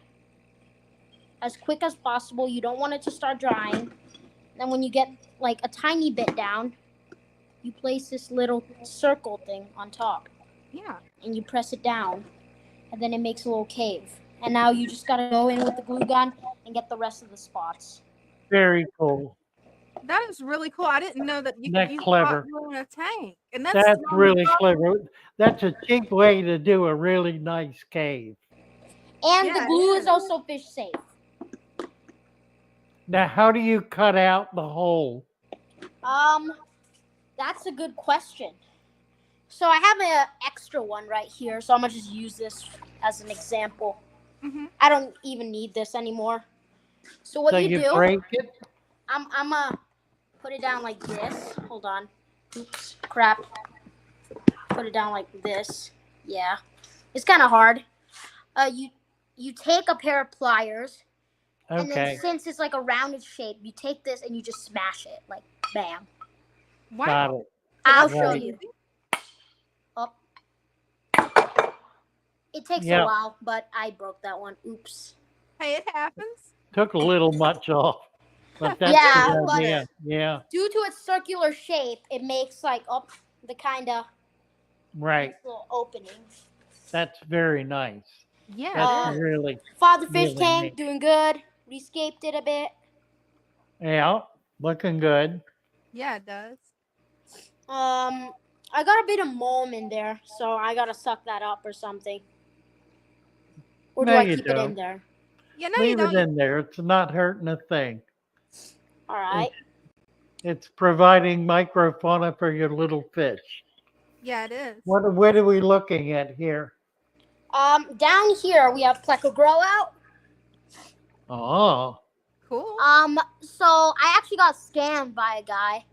as quick as possible. You don't want it to start drying. Then when you get like a tiny bit down, you place this little circle thing on top. Yeah. And you press it down, and then it makes a little cave. And now you just gotta go in with the glue gun and get the rest of the spots. Very cool. That is really cool. I didn't know that you That's could use clever. hot glue in a tank. And that's That's not really hot- clever. That's a cheap way to do a really nice cave. And Yeah, the glue it is is. also fish safe. Now, how do you cut out the hole? That's a good question. So I have an extra one right here, so I'm gonna just use this as an example. Mhm. I don't even need this anymore. So what So you do? break it? I'm gonna put it down like this. Hold on. Oops, crap. Put it down like this. Yeah, it's kind of hard. You take a pair of pliers, and Okay. then since it's like a rounded shape, you take this and you just smash it like bam. Wow. Got it. I'll That's show Right. you. Up. It takes Yeah. a while, but I broke that one. Oops. Hey, it happens. Took a little much off. But that's Yeah, the but- idea. Yeah, Due to its circular shape, it makes like the kind of right. little opening. That's very nice. Yeah. That's it is. really, Father fish Really tank neat. doing good. Rescaped it a bit. yeah, looking good. Yeah, it does. I got a bit of mold in there, so I gotta suck that up or something. Or do No, I you keep it in don't. there? Yeah, no, you Leave don't. it in there. It's not hurting a thing. All right. It's providing microfauna for your little fish. Yeah, it is. What are we looking at here? Down here we have pleco grow out. Oh, Cool. So I actually got scammed by a guy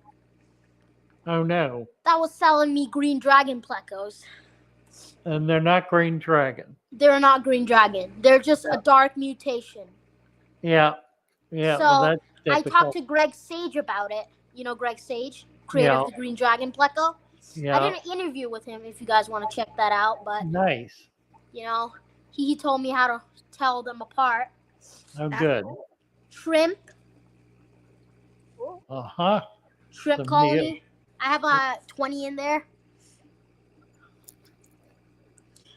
oh no. that was selling me green dragon plecos. And they're not green dragon. They're not green dragon. They're just a dark mutation. Yeah. Yeah, So, well, that's I typical. talked to Greg Sage about it. You know Greg Sage, creator Yeah. of the green dragon pleco. I Yeah, did an interview with him if you guys want to check that out, but nice. you know, he told me how to tell them apart. Oh, That's good. cool. Shrimp Uh-huh. Some colony. I have 20 in there.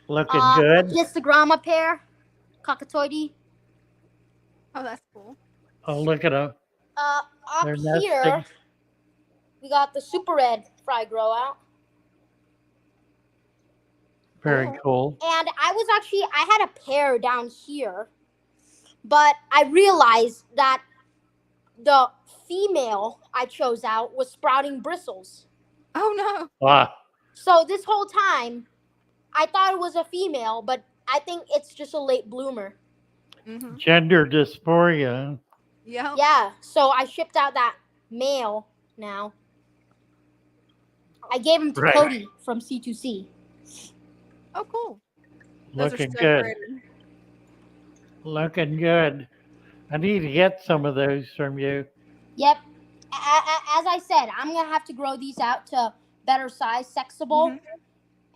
Looking good. Histogramma pair, cockatoide. Oh, that's cool. Oh, look at them. Up They're here, nesting. we got the super red fry grow out. Very cool. And I had a pair down here, but I realized that the female I chose out was sprouting bristles. Oh no. Wow. So this whole time, I thought it was a female, but I think it's just a late bloomer. Mm-hmm. Gender dysphoria. Yep. Yeah, so I shipped out that male now. I gave him to Right. Cody from C2C. Oh, cool. Those Looking are so good. pretty. Looking good. I need to get some of those from you. Yep. As I said, I'm going to have to grow these out to better size, sexable, Mhm.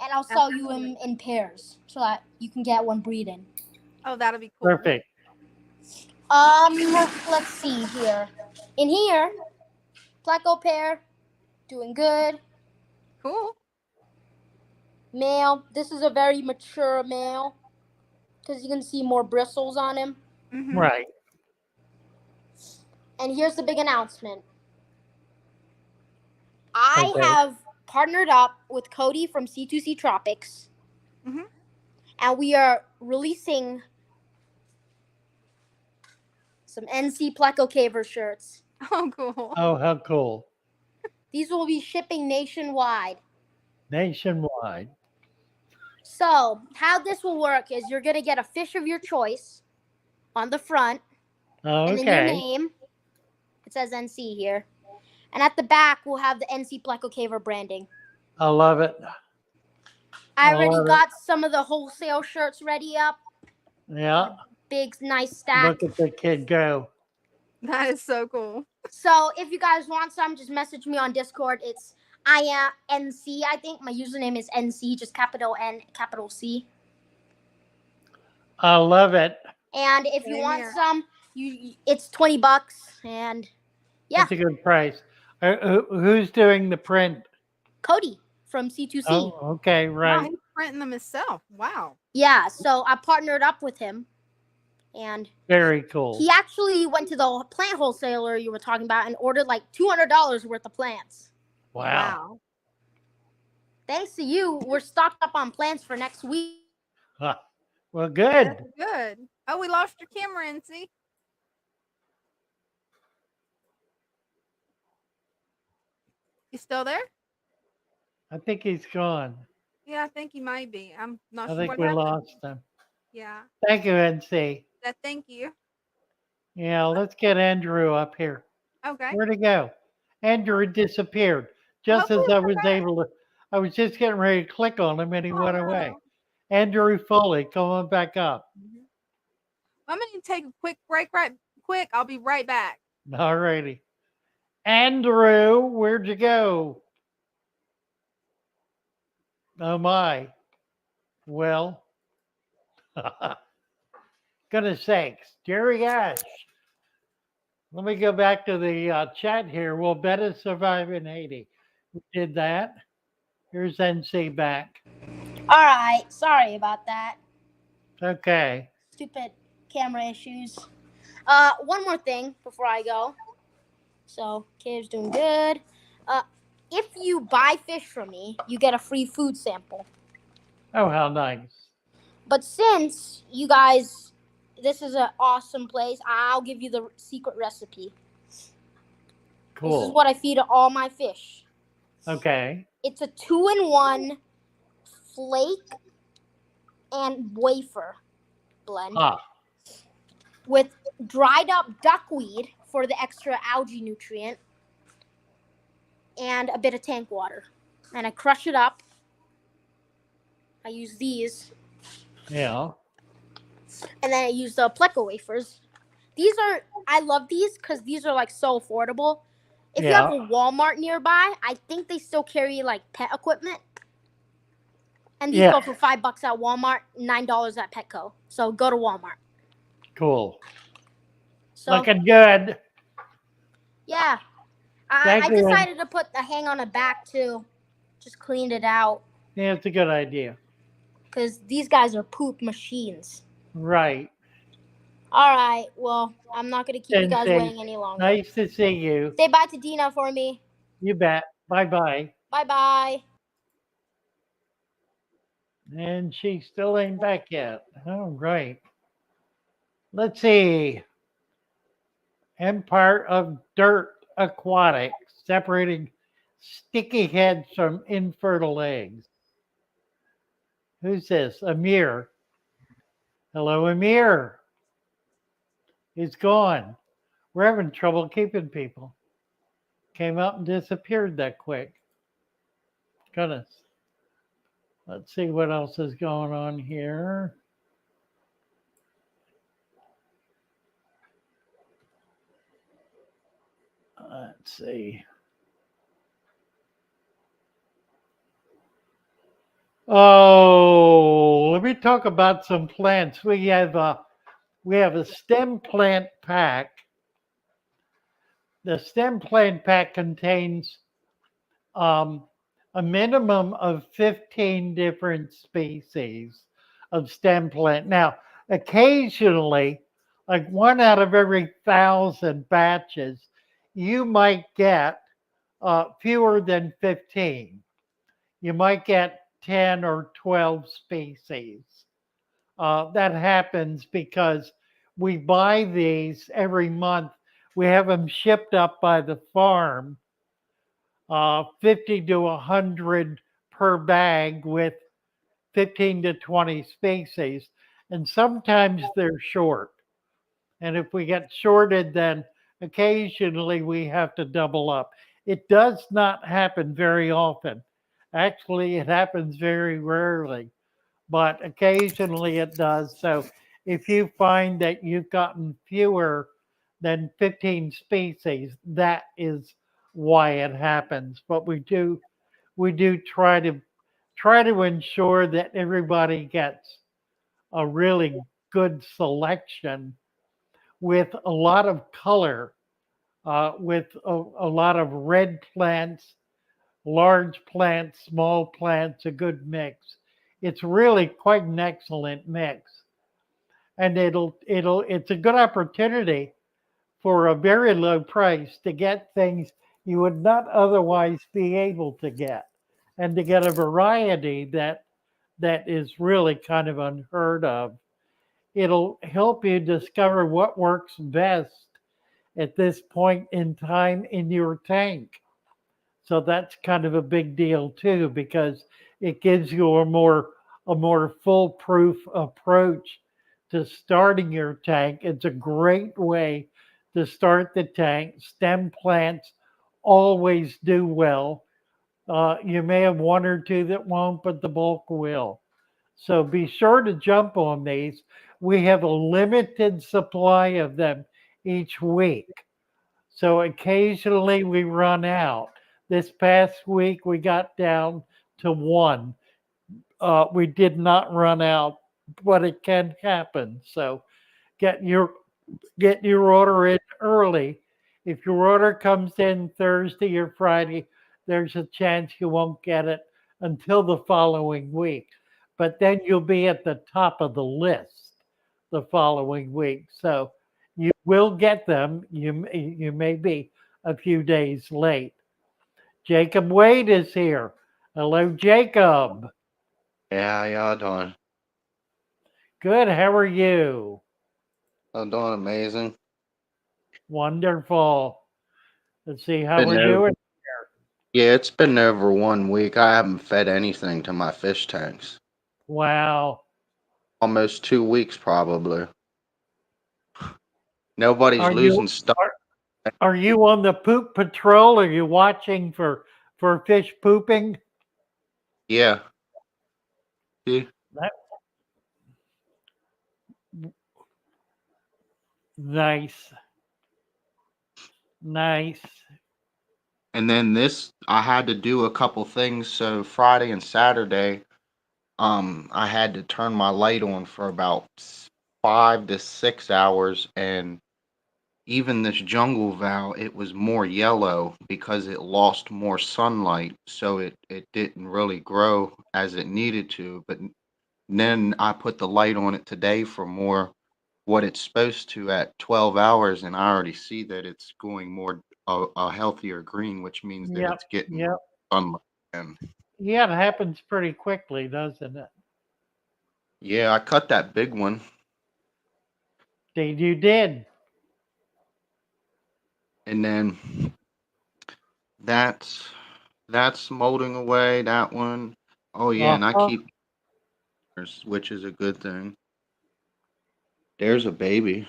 and I'll sell you them in pairs so that you can get one breeding. Oh, that'll be cool. Perfect. Let's see here. In here, Pleco pair, doing good. Cool. Male, this is a very mature male because you can see more bristles on him. Mm-hmm. Right. And here's the big announcement. I Okay. have partnered up with Cody from C2C Tropics, Mhm. and we are releasing some NC Pleco Caver shirts. Oh, cool. Oh, how cool. These will be shipping nationwide. Nationwide. So, how this will work is you're going to get a fish of your choice on the front, and then your Okay. name. It says NC here. And at the back, we'll have the NC Pleco Caver branding. I love it. I I already love it. got some of the wholesale shirts ready up. Yeah. Big, nice stack. Look at the kid go. That is so cool. So if you guys want some, just message me on Discord. It's NC. I think my username is NC, just capital N, capital C. I love it. And if you Same want here. some, it's $20, and yeah, That's a good price. Who's doing the print? Cody from C2C. Oh, okay, Wow, right. he's printing them himself. Wow. Yeah, so I partnered up with him, and Very cool. he actually went to the plant wholesaler you were talking about and ordered like $200 worth of plants. Wow. Thanks to you, we're stocked up on plants for next week. Huh. Well, good. That's good. Oh, we lost your camera, NC. You still there? I think he's gone. Yeah, I think he might be. I'm not I sure think what we happened. lost him. Yeah. Thank you, NC. Thank you. Yeah, let's get Andrew up here. Okay. Where'd he go? Andrew disappeared. Just as Hopefully I he'll was come back. able to, I was just getting ready to click on him and he Oh, went no. away. Andrew Foley, come on back up. I'm going to take a quick break right quick. I'll be right back. All righty. Andrew, where'd you go? Oh my. Well, goodness sakes. Jerry Ash. Let me go back to the chat here. Will Betta survive in Haiti? We did that. Here's NC back. All right, sorry about that. Okay. Stupid camera issues. One more thing before I go. So, Cave's doing good. If you buy fish from me, you get a free food sample. Oh, how nice. But since you guys, this is an awesome place, I'll give you the secret recipe. Cool. This is what I feed all my fish. Okay. It's a 2-in-1 flake and wafer blend with dried up duckweed for the extra algae nutrient and a bit of tank water. And I crush it up. I use these. Yeah. And then I use the Pleco wafers. I love these because these are like so affordable. If you have a Walmart nearby, I think they still carry like pet equipment. And these go for $5 at Walmart, $9 at Petco. So go to Walmart. Cool. So, looking good. Yeah. Thank I you. decided to put the hang on the back too. Just cleaned it out. Yeah, it's a good idea. Because these guys are poop machines. Right. All right. Well, I'm not going to keep you guys waiting any longer. Nice to see you. Say bye to Dina for me. You bet. Bye-bye. Bye-bye. And she still ain't back yet. All right. Let's see. Empire of Dirt Aquatics, separating sticky heads from infertile eggs. Who's this? Amir. Hello, Amir. He's gone. We're having trouble keeping people. Came up and disappeared that quick. Goodness. Let's see what else is going on here. Let's see. Oh, let me talk about some plants. We have a stem plant pack. The stem plant pack contains um, a minimum of 15 different species of stem plant. Now, occasionally, like one out of every 1,000 batches, you might get fewer than 15. You might get 10 or 12 species. That happens because we buy these every month. We have them shipped up by the farm, 50 to 100 per bag with 15 to 20 species. And sometimes they're short. And if we get shorted, then occasionally we have to double up. It does not happen very often. Actually, it happens very rarely, but occasionally it does. So if you find that you've gotten fewer than 15 species, that is why it happens. But we do try to ensure that everybody gets a really good selection with a lot of color, with a lot of red plants, large plants, small plants, a good mix. It's really quite an excellent mix. And it's a good opportunity for a very low price to get things you would not otherwise be able to get, and to get a variety that is really kind of unheard of. It'll help you discover what works best at this point in time in your tank. So that's kind of a big deal too, because it gives you a more foolproof approach to starting your tank. It's a great way to start the tank. Stem plants always do well. You may have one or two that won't, but the bulk will. So be sure to jump on these. We have a limited supply of them each week. So occasionally we run out. This past week we got down to one. We did not run out, but it can happen. So get your get your order in early. If your order comes in Thursday or Friday, there's a chance you won't get it until the following week. But then you'll be at the top of the list the following week. So you will get them. You may be a few days late. Jacob Wade is here. Hello, Jacob. Yeah, how y'all doing? Good. How are you? I'm doing amazing. Wonderful. Let's see how Been we're over, doing. yeah, it's been over 1 week. I haven't fed anything to my fish tanks. Wow. Almost 2 weeks, probably. Nobody's Are you losing stuff. are, are you on the poop patrol? Are you watching for fish pooping? Yeah. See? That, nice. Nice. And then I had to do a couple things. So Friday and Saturday, I had to turn my light on for about 5 to 6 hours, and even this jungle val, it was more yellow because it lost more sunlight, so it didn't really grow as it needed to. But then I put the light on it today for more what it's supposed to at 12 hours, and I already see that it's going more a healthier green, which means that Yep. it's getting more Yep. sunlight. And Yeah, it happens pretty quickly, doesn't it? yeah, I cut that big one, You did. and then that's that's molding away. That one. Oh yeah, and I Uh-huh. keep, which is a good thing. There's a baby.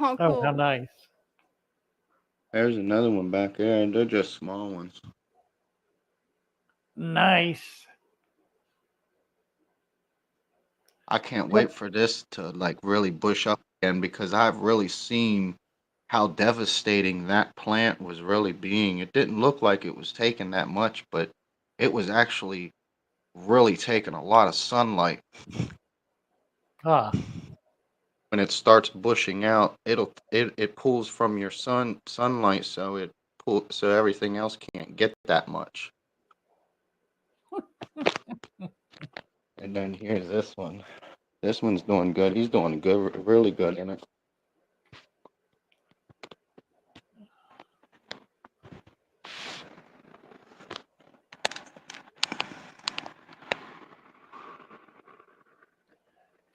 Oh, Oh, how cool. nice. There's another one back there. They're just small ones. Nice. I can't Yep. wait for this to like really bush up again because I've really seen how devastating that plant was really being. It didn't look like it was taking that much, but it was actually really taking a lot of sunlight. Ah, When it starts bushing out, it pulls from your sunlight, so so everything else can't get that much. And then here's this one. This one's doing good. He's doing good, really good in it.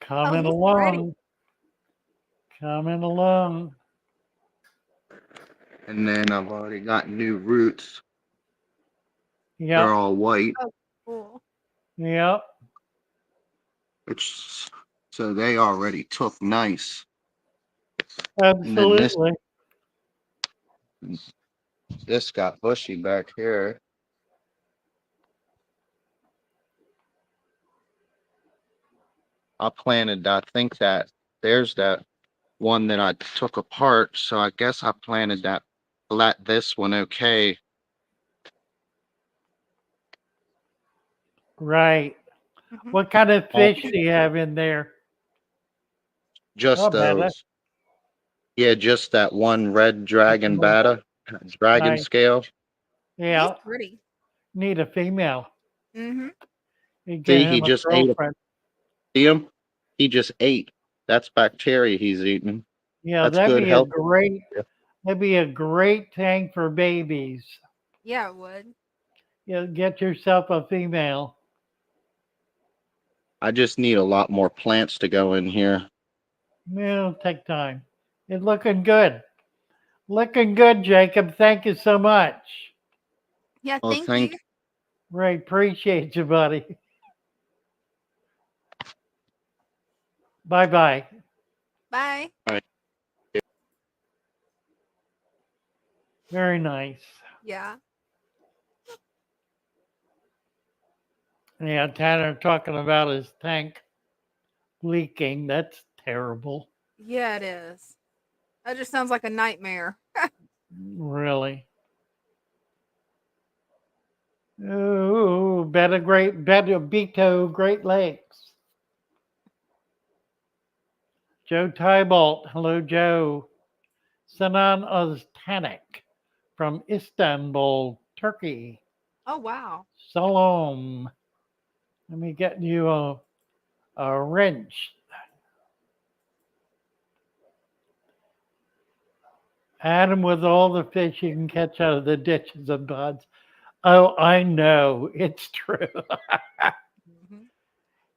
Oh, coming he's pretty. along. Coming along. And then I've already got new roots. They're Yep. all white, Oh, cool. Yep. which so they already took nice. And then Absolutely. this got bushy back here. I planted. I think that there's that one that I took apart. So I guess I planted that. Let this one okay. Right. Hmm. What kind of All fish do you have in there? just Oh, man, that's those. Yeah, just that one red dragon cool. bata, dragon Nice. scale. Yeah, he's Yeah. pretty. Need a female. Hmm. You get See, he him a just ate. girlfriend. See him? He just ate. That's bacteria he's eating. Yeah, That's good health. that'd be a great tank for babies. Yeah, it would. You get yourself a female. I just need a lot more plants to go in here. It'll take time. It's looking good. Looking good, Jacob. Thank you so much. Yeah, Oh, thank you. Right, appreciate you, buddy. Bye bye. Bye. Very nice. Yeah. Yeah, Tanner talking about his tank leaking. That's terrible. Yeah, it is. That just sounds like a nightmare. Really. Ooh, better Beto, Great Lakes. Joe Tybalt. Hello, Joe. Sinan Oztanik from Istanbul, Turkey. Oh, wow. Salam. Let me get you a wrench. Adam, with all the fish you can catch out of the ditches and ponds. Oh, I know. It's true. Hmm.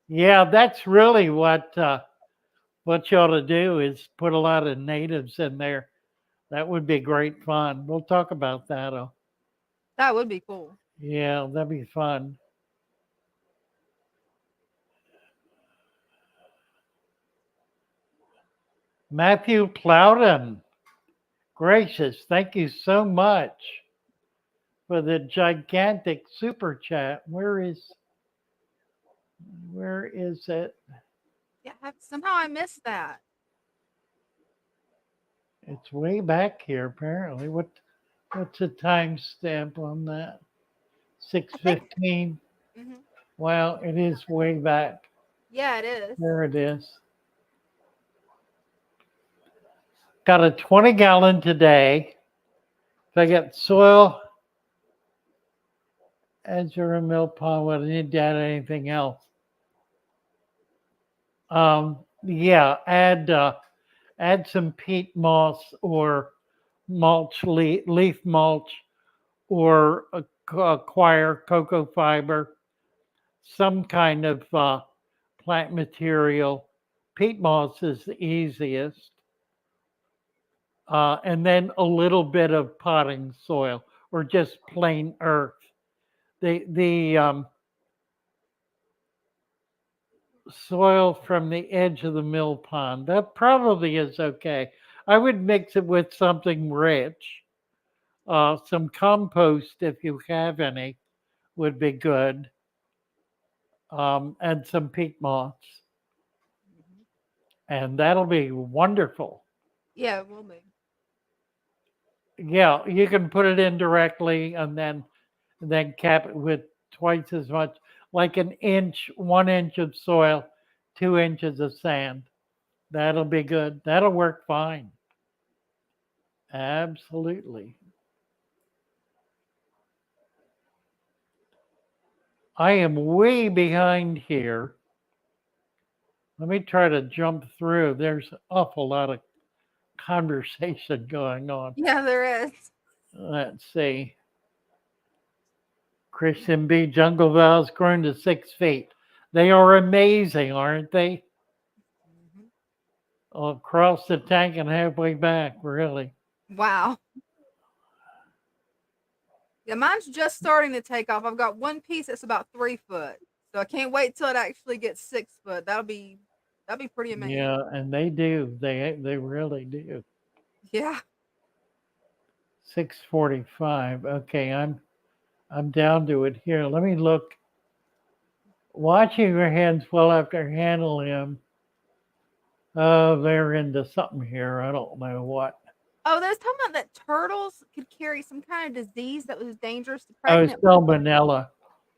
Yeah, that's really what you ought to do is put a lot of natives in there. That would be great fun. We'll talk about that. That would be cool. Yeah, that'd be fun. Matthew Plowden. Gracious, thank you so much for the gigantic super chat. Where is it? Yeah, somehow I missed that. It's way back here apparently. What's the timestamp on that? I think. 6:15. Hmm. Wow, it is way back. Yeah, it is. There it is. Got a 20-gallon today. If I get soil, azure mill pond, would I need to add anything else? Yeah, add some peat moss or leaf mulch, or acquire cocoa fiber, some kind of plant material. Peat moss is the easiest. And then a little bit of potting soil or just plain earth. The soil from the edge of the mill pond, that probably is okay. I would mix it with something rich. Some compost, if you have any, would be good, and some peat moss, Mhm. and that'll be wonderful. Yeah, it will be. Yeah, you can put it in directly and then cap it with twice as much, like an inch, 1 inch of soil, 2 inches of sand. That'll be good. That'll work fine. Absolutely. I am way behind here. Let me try to jump through. There's an awful lot of conversation going on. Yeah, there is. Let's see. Christian B. Jungle Valves grown to 6 feet. They are amazing, aren't they? Mhm. Across the tank and halfway back, really. Wow. Yeah, mine's just starting to take off. I've got one piece that's about 3 foot, so I can't wait till it actually gets 6 foot. That'll be pretty amazing. Yeah, and they do. They really do. Yeah. 6:45. Okay, I'm down to it here. Let me look. Watching your hands well after handling them. Oh, they're into something here. I don't know what. Oh, there's talking about that turtles could carry some kind of disease that was dangerous to Oh, it's pregnant women. salmonella.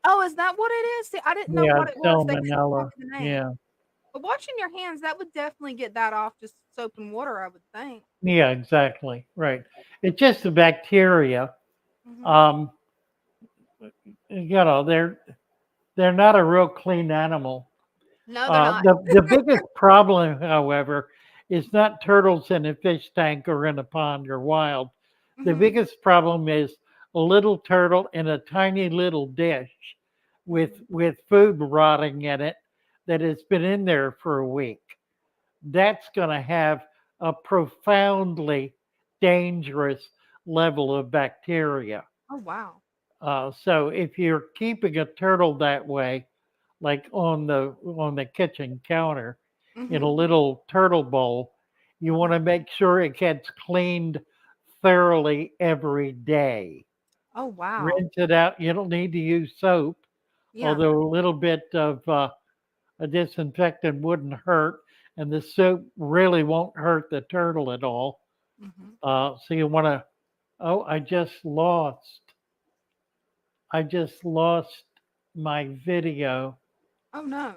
Oh, is that what it is? See, I didn't know Yeah, what it's it was. They couldn't tell salmonella. me the name. Yeah. But washing your hands, that would definitely get that off just soap and water, I would think. Yeah, exactly. Right. It's just the bacteria. Mhm. Um, they're not a real clean animal. No, they're not. The biggest problem, however, is not turtles in a fish tank or in a pond or wild. The Mhm. biggest problem is a little turtle in a tiny little dish Mhm. with food rotting in it that has been in there for a week. That's going to have a profoundly dangerous level of bacteria. Oh, wow. So if you're keeping a turtle that way, like on the kitchen counter in a Mhm. little turtle bowl, you want Mhm. to make sure it gets cleaned thoroughly every day. Oh, wow. Rinse it out. You don't need to use soap, Yeah. although a little bit of a disinfectant wouldn't hurt, and the soap really won't hurt the turtle at all. Mhm. So you want to. Oh, I just lost my video. Oh, no.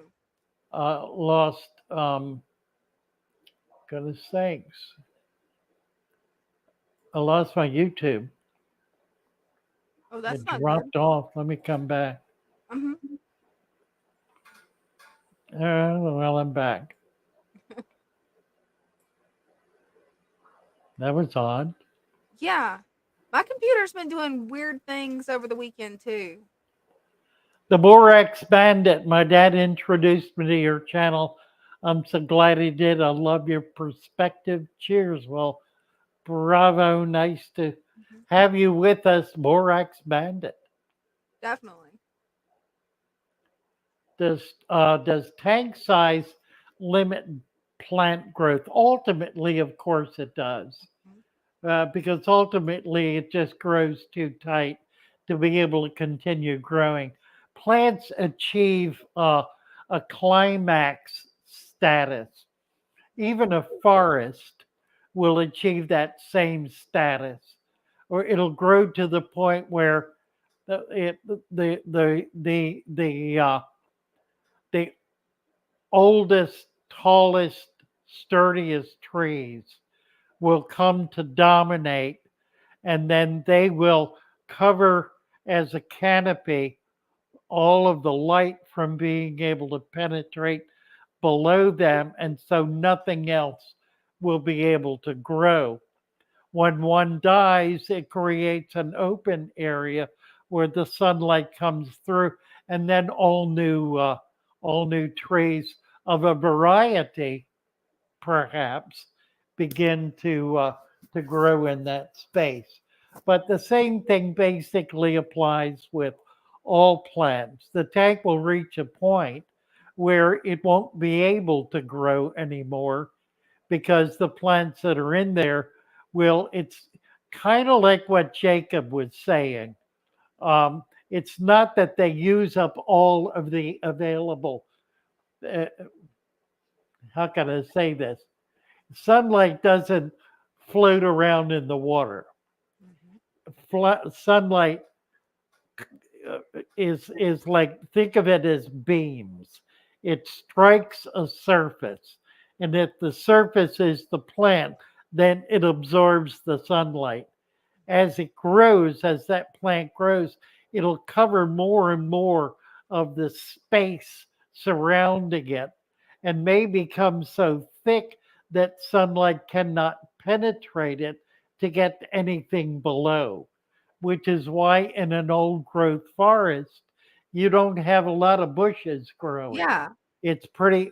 Lost. Goodness sakes. I lost my YouTube. Oh, It that's not good. dropped off. Let me come back. Mhm. Well, I'm back. That was odd. Yeah. My computer's been doing weird things over the weekend too. The Borax Bandit. My dad introduced me to your channel. I'm so glad he did. I love your perspective. Cheers. Well, bravo. Nice to Mhm. have you with us, Borax Bandit. Definitely. Does tank size limit plant growth? Ultimately, of course, it does. Mhm. Because ultimately it just grows too tight to be able to continue growing. Plants achieve a climax status. Even a forest will achieve that same status, or it'll grow to the point where the oldest, tallest, sturdiest trees will come to dominate, and then they will cover as a canopy all of the light from being able to penetrate below them, and so nothing else will be able to grow. When one dies, it creates an open area where the sunlight comes through, and then all new trees of a variety perhaps begin to grow in that space. But the same thing basically applies with all plants. The tank will reach a point where it won't be able to grow anymore because the plants that are in there will, it's kind of like what Jacob was saying. It's not that they use up all of the available, uh, how can I say this? Sunlight doesn't float around in the water. Sunlight is like, think of it as beams. It strikes a surface, and if the surface is the plant, then it absorbs the sunlight. As it grows, as that plant grows, it'll cover more and more of the space surrounding it and may become so thick that sunlight cannot penetrate it to get anything below, which is why in an old growth forest, you don't have a lot of bushes growing. Yeah. It's pretty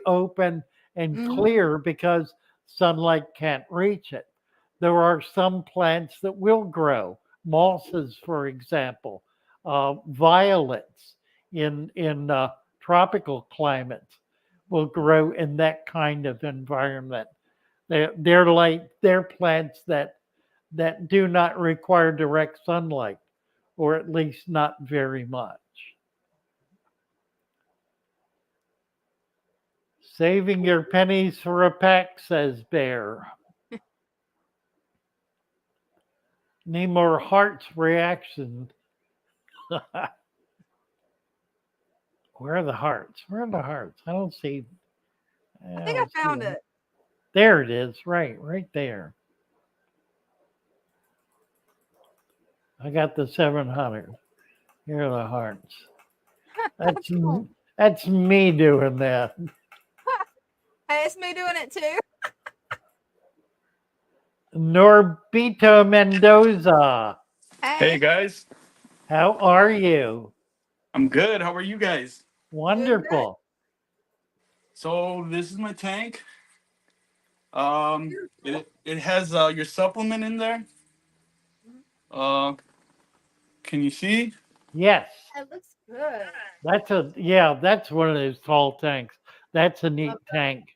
open and Mhm. clear because sunlight can't reach it. There are some plants that will grow, mosses, for example, violets in tropical climates will grow in that kind of environment. They're plants that do not require direct sunlight, or at least not very much. Saving your pennies for a pack, says Bear. Need more heart's reaction. Where are the hearts? Where are the hearts? I don't see. I think I found it. There it is. Right there. I got the 700. Here are the hearts. That's Cool. that's me doing that. Hey, it's me doing it too. Norbito Mendoza, Hey Hey, guys, how are you? I'm good. How are you guys? doing good. Wonderful. So this is my tank. It has your supplement in there. Uh, can you see? Yes, It looks good. that's one of those tall tanks. That's a neat Love that. tank.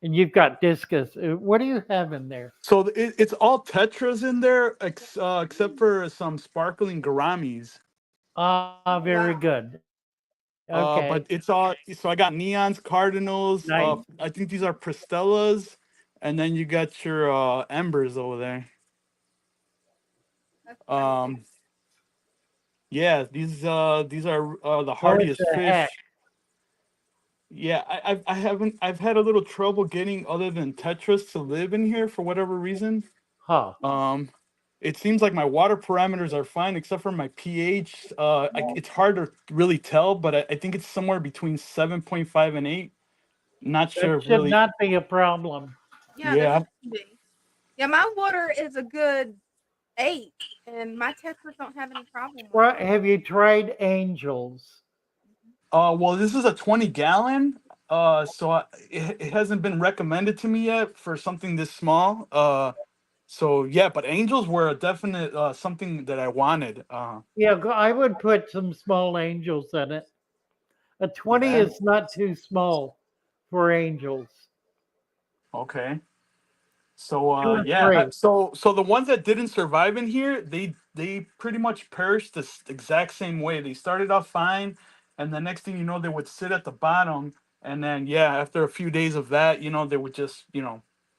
And you've got discus. What do you have in there? So it's all tetras in there, except for some sparkling gouramis. Ah, very Wow. good. Okay, But it's all. So I got neons, cardinals. nice. I think these are pristellas, and then you got your embers over there. That's pretty. Um, yeah, these are the What hardiest the heck? fish. Yeah, I haven't I've had a little trouble getting other than tetras to live in here for whatever reason. Huh. Um, it seems like my water parameters are fine except for my pH. It's hard to really tell, but I think it's somewhere between 7.5 and 8. Not That sure if should really. not be a problem. Yeah, that Yeah. should be. Yeah, my water is a good 8, and my tetras don't have any problem with it. Have you tried angels? Well, this is a 20-gallon. It hasn't been recommended to me yet for something this small. So yeah, but angels were a definite something that I wanted. Yeah, I would put some small angels in it. A 20 Yeah. is not too small for angels. Okay. So Two or yeah, three. so the ones that didn't survive in here, they pretty much perished the exact same way. They started off fine, and the next thing you know, they would sit at the bottom, and then yeah, after a few days of that, they would just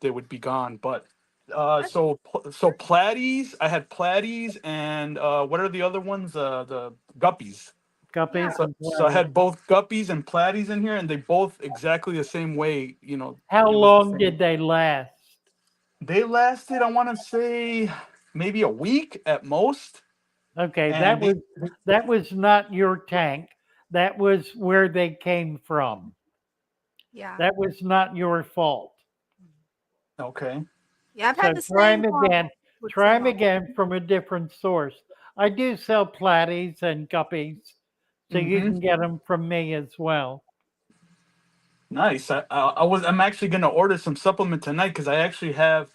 they would be gone. But That's so platies, I had platies, and what are the other ones? The guppies. yeah. Guppies and So I platies. had both guppies and platies in here, and they both exactly the same way. How It was the long same. did they last? They lasted, I want to say, maybe a week at most, Okay, and that was not your tank. That was where they came from. Yeah. That was not your fault. okay. Yeah, I've So had the try same them again. problem with Try some them of them. again from a different source. I do sell platies and guppies, so you Mm-hmm. can get them from me as well. Nice. I'm actually gonna order some supplement tonight because I actually have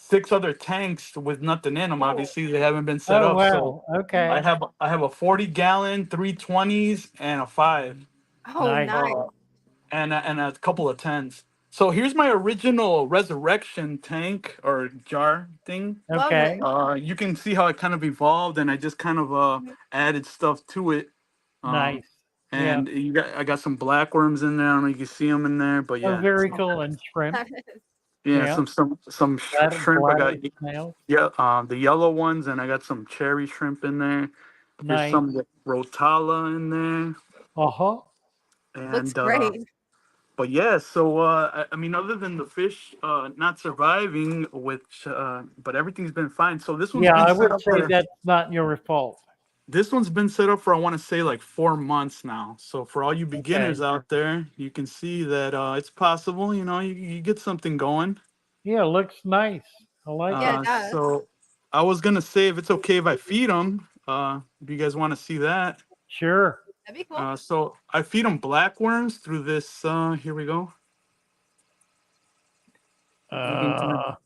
6 other tanks with nothing in them. Obviously, they haven't been set Oh, up. So wow. Okay. I have a 40-gallon, 320s, and a 5, Oh, Nice. nice. and a couple of 10s. So here's my original resurrection tank or jar thing. Love it. Okay. You can see how it kind of evolved, and I just kind of Mhm. added stuff to it. Um, Nice. Yeah. and I got some black worms in there. I don't know if you can see them in there, but Oh, yeah. very So, cool. And shrimp. That is. yeah, Yeah. some shrimp. I got Bladder snails. yeah, the yellow ones, and I got some cherry shrimp in there. There's Nice. some rotala in there, Uh-huh. Looks and great. but yeah. So I mean, other than the fish not surviving, which but everything's been fine. So this one's Yeah, been I set would up say for that's not your fault. This one's been set up for, I want to say, like 4 months now. So for all you beginners Okay. out there, you can see that it's possible. You get something going. Yeah, looks nice. I like Yeah, it. it does. So I was gonna say if it's okay if I feed them. If you guys want to see that. Sure. That'd be cool. So I feed them black worms through this. Here we go. You can kind of.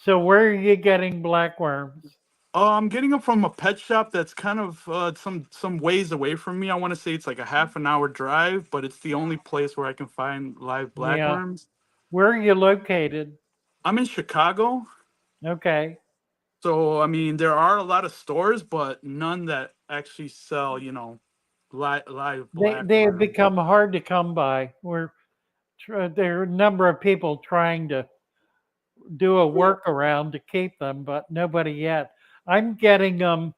So where are you getting black worms? I'm getting them from a pet shop that's kind of some ways away from me. I want to say it's like a half an hour drive, but it's the only place where I can find live black Yeah. worms. Where are you located? I'm in Chicago, Okay. so I mean there are a lot of stores, but none that actually sell, live black They have worm. become hard to come by. There are a number of people trying to do a workaround to keep them, but nobody yet. I'm getting them,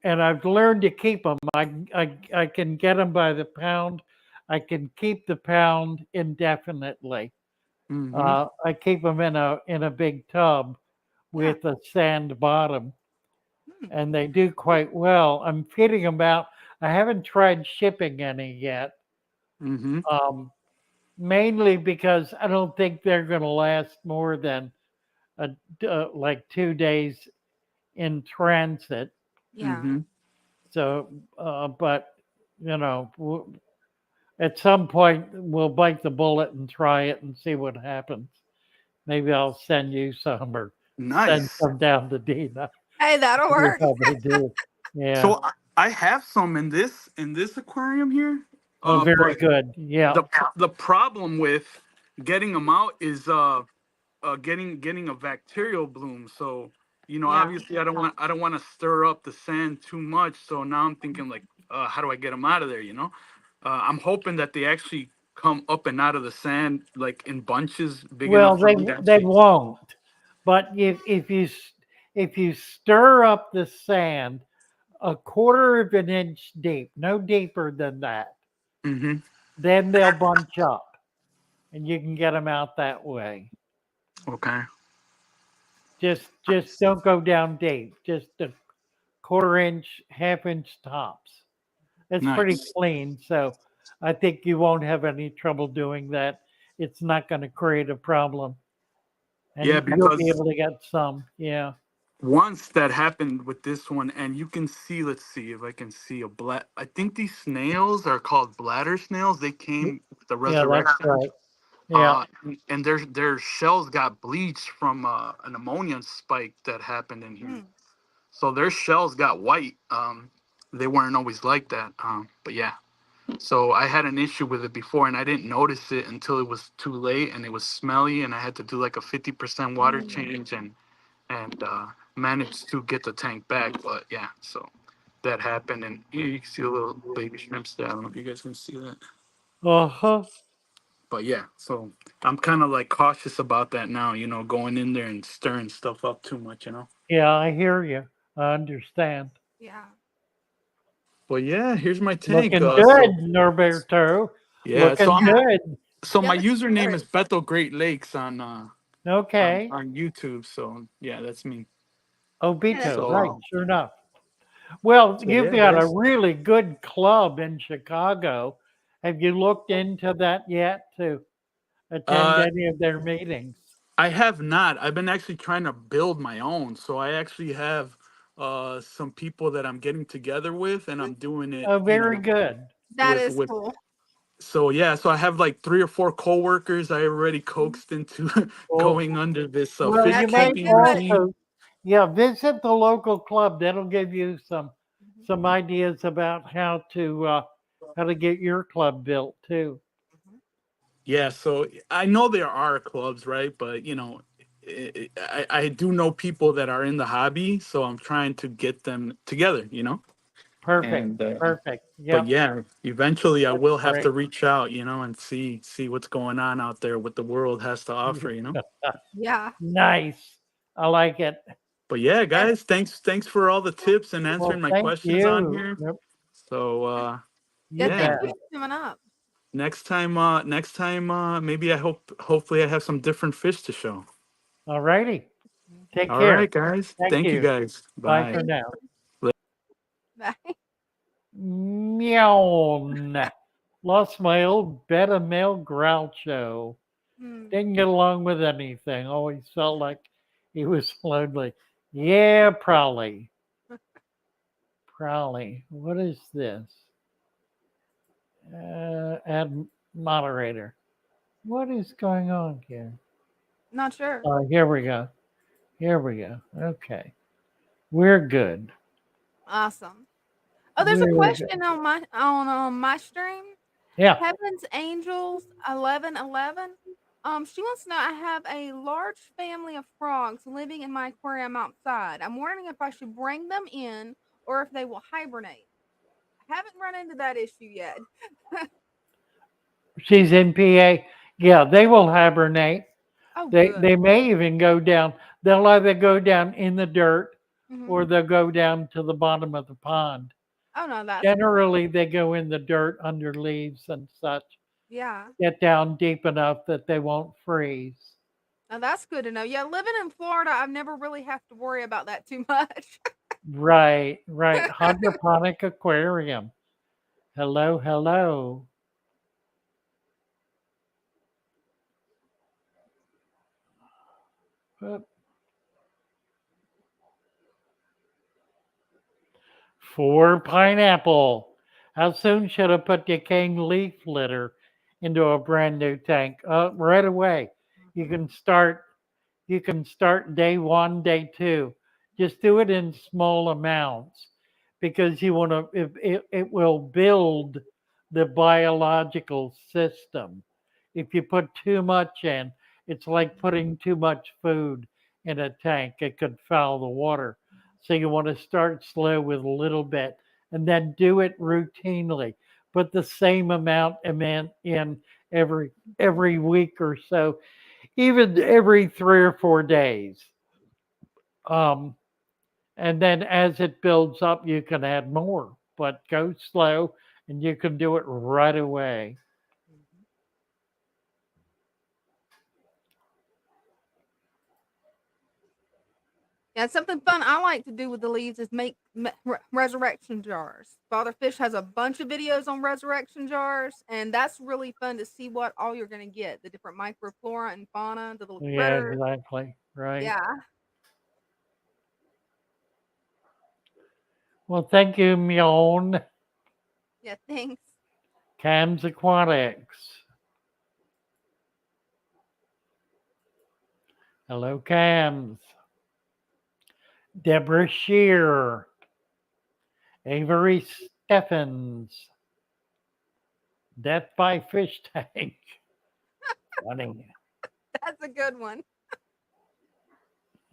and I've learned to keep them. I can get them by the pound. I can keep the pound indefinitely. Mm-hmm. I keep them in a big tub Yeah. with a sand bottom, Hmm. and they do quite well. I'm feeding them out. I haven't tried shipping any yet, Mm-hmm. mainly because I don't think they're going to last more than a, like 2 days in transit. Yeah. Mm-hmm. So, but at some point we'll bite the bullet and try it and see what happens. Maybe I'll send you some or send Nice. some down to Dina. Hey, that'll See work. how they do. Yeah. So I have some in this aquarium here, Oh, very but good. Yeah. the problem with getting them out is getting a bacterial bloom. So Yeah. obviously I don't want to stir up the sand too much. So now I'm thinking like, how do I get them out of there? I'm hoping that they actually come up and out of the sand like in bunches big Well, enough for they me to they actually. won't. But if you stir up the sand a quarter of an inch deep, no deeper than that, Mm-hmm. then they'll bunch up, and you can get them out that way. Okay. Just don't go down deep. Just a quarter inch, half inch tops. It's pretty Nice. clean, so I think you won't have any trouble doing that. It's not going to create a problem, Yeah, and you'll be because able to get some. Yeah. once that happened with this one, and you can see, let's see if I can see a black. I think these snails are called bladder snails. They Y- came with the Yeah, that's resurrection. right. Yeah. And their shells got bleached from an ammonia spike that happened in here. Hmm. So their shells got white. They weren't always like that. But yeah. So I had an issue with it before, and I didn't notice it until it was too late, and it was smelly, and I had to do like a 50% water Mm. change, and managed to get the tank back. But yeah, so that happened, and you can see a little baby shrimps there. I don't know if you guys can see that. Uh-huh. But yeah, so I'm kind of like cautious about that now, going in there and stirring stuff up too much. Yeah, I hear you. I understand. Yeah. But yeah, here's my tank. Looking good, So Norberto. yeah, Looking Yeah. good. so Yeah. my Looks username is great. Bethel Great Lakes on Okay. on YouTube. So yeah, that's me. Yeah, that's Obito, So right, cool. sure enough. Well, you've yeah, got a guys. really good club in Chicago. Have you looked into that yet to attend Uh, any of their meetings? I have not. I've been actually trying to build my own. So I actually have some people that I'm getting together with, and I'm doing it, Oh, very good. That is cool. So yeah, so I have like 3 or 4 coworkers I already coaxed into Well, going under this well, fish you That's might keeping good. routine. also, yeah, visit the local club. That'll give you Mhm, some ideas about how to get your club built too. mhm. Yeah, so I know there are clubs, right? But I do know people that are in the hobby, so I'm trying to get them together. Perfect, And perfect. but Yep, yeah, eventually I that's will have great. to reach out, and see what's going on out there, what the world has to offer. Yeah. Nice. I like it. But yeah, Yeah. guys, thanks for all the tips and answering Well, my thank questions on you. here. Yep, So Yeah. you yeah, Thank bet. you for coming up. next time, maybe hopefully I have some different fish to show. All righty. Mhm. Take All care. right, guys. Thank Thank you you. guys. Bye Bye. for Thank now. you. Bye. Meow. Lost my old beta male Groucho. Hmm. Didn't get along with anything. Always felt like he was lonely. Yeah, probably. Probably. What is this? Add moderator. What is going on here? Not sure. Here we go. Here we go. Okay. We're good. Awesome. Oh, there's a We're good. question on my stream. Yeah. Heaven's Angels 1111. She wants to know, I have a large family of frogs living in my aquarium outside. I'm wondering if I should bring them in or if they will hibernate. I haven't run into that issue yet. She's in PA. Yeah, they will hibernate. Oh, good. They may even go down. They'll either go down in the dirt Hmm. or they'll go down to the bottom of the pond. Oh no, that's good. Generally, they go in the dirt under leaves and such, Yeah. get down deep enough that they won't freeze. Now that's good to know. Yeah, living in Florida, I've never really have to worry about that too much. Right, right. Hydroponic aquarium. Hello, hello. Uh, For pineapple. How soon should I put decaying leaf litter into a brand new tank? Right away. You Mhm. can start you can start day one, day two. Just do it in small amounts because you want to, it will build the biological system. If you put too much in, it's like putting too much food in a tank. It could foul the water. So you want to start slow with a little bit and then do it routinely. Put the same amount in every week or so, even every 3 or 4 days. Um, and then as it builds up, you can add more, but go slow and you can do it right away. Mhm. Yeah, something fun I like to do with the leaves is make resurrection jars. Father Fish has a bunch of videos on resurrection jars, and that's really fun to see what all you're going to get, the different microflora and fauna, the little Yeah, critters. exactly. Right. Yeah. Well, thank you, Mion. Yeah, thanks. Cams Aquatics. Hello, Cams. Deborah Shear. Avery Steffens. Death by Fish Tank. Funny. That's a good one.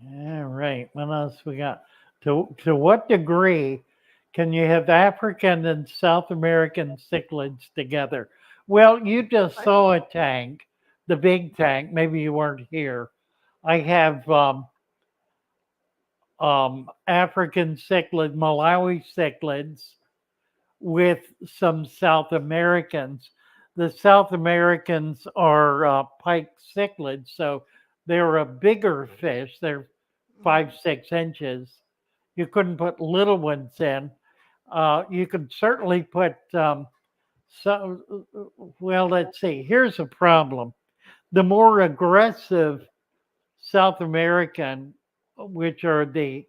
All right. What else we got? To what degree can you have African and South American cichlids together? Well, you just But saw a tank, the big tank. Maybe you weren't here. I have African cichlid, Malawi cichlids with some South Americans. The South Americans are pike cichlids, so they're a bigger fish. They're mhm. 5, 6 inches. You couldn't put little ones in. You could certainly put so. Well, let's see. Here's a problem: the more aggressive South American, which are the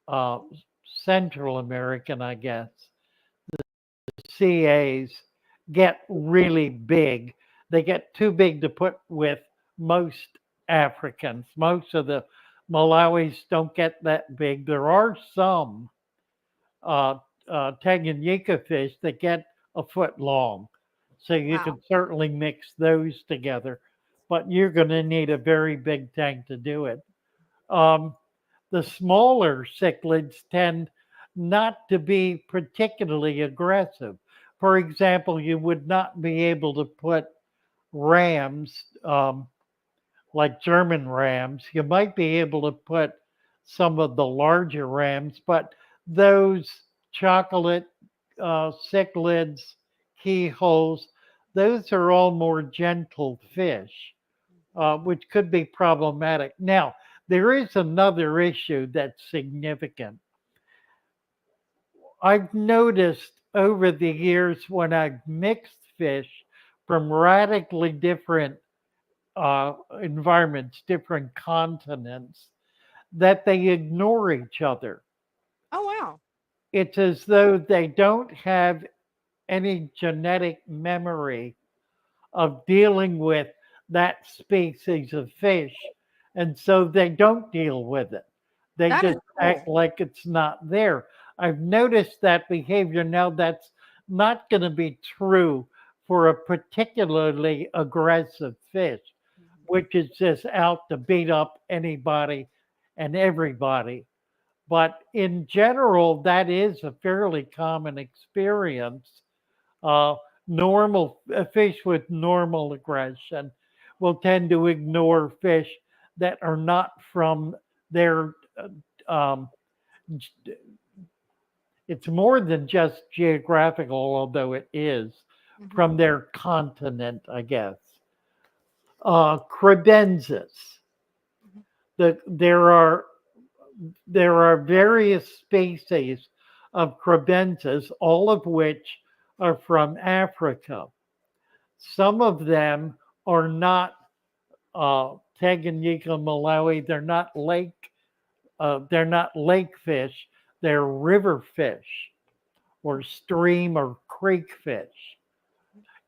uh, Central American, I guess, CAs, get really big. They get too big to put with most Africans. Most of the Malawis don't get that big. There are some uh, Tanganyika fish that get a foot long. So you Wow. can certainly mix those together, but you're going to need a very big tank to do it. Um, the smaller cichlids tend not to be particularly aggressive. For example, you would not be able to put rams, like German rams. You might be able to put some of the larger rams, but those chocolate cichlids, keyholes, those are all more gentle fish, which could be problematic. Now, there is another issue that's significant. I've noticed over the years when I've mixed fish from radically different environments, different continents, that they ignore each other. Oh wow. It's as though they don't have any genetic memory of dealing with that species of fish. And so they don't deal with it. They That is just act cool. like it's not there. I've noticed that behavior. Now, that's not going to be true for a particularly aggressive fish, which is just out to beat up anybody and everybody. But in general, that is a fairly common experience. uh, Normal fish with normal aggression will tend to ignore fish that are not from their. Um, it's more than just geographical, although it is Hmm. from their continent, I guess. Credensis. There are various species of credensis, all of which are from Africa. Some of them are not Tanganyika, Malawi. They're not lake fish. They're river fish or stream or creek fish.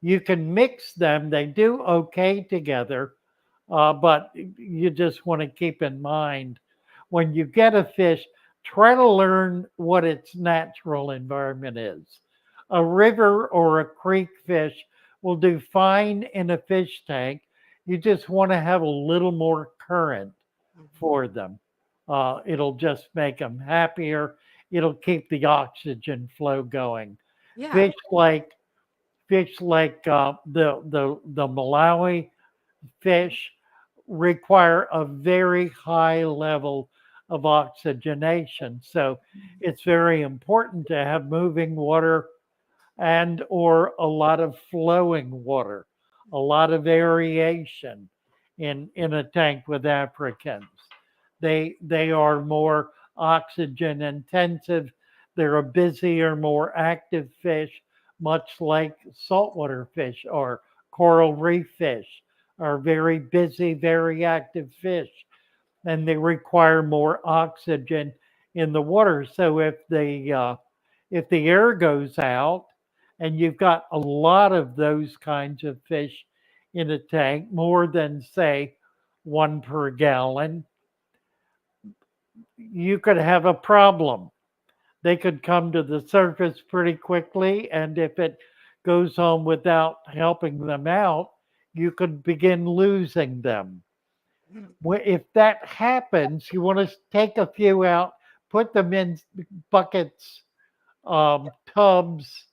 You can mix them. They do okay together, but you just want to keep in mind when you get a fish, try to learn what its natural environment is. A river or a creek fish will do fine in a fish tank. You just want to have a little more current for them. It'll just make them happier. It'll keep the oxygen flow going. Yeah. Fish like the Malawi fish require a very high level of oxygenation. So it's very important to have moving water and or a lot of flowing water, a lot of aeration in a tank with Africans. They are more oxygen intensive. They're a busier, more active fish, much like saltwater fish or coral reef fish are very busy, very active fish, and they require more oxygen in the water. So if the air goes out and you've got a lot of those kinds of fish in a tank, more than say one per gallon, you could have a problem. They could come to the surface pretty quickly, and if it goes on without helping them out, you could begin losing them. If that happens, you want to take a few out, put them in buckets, tubs,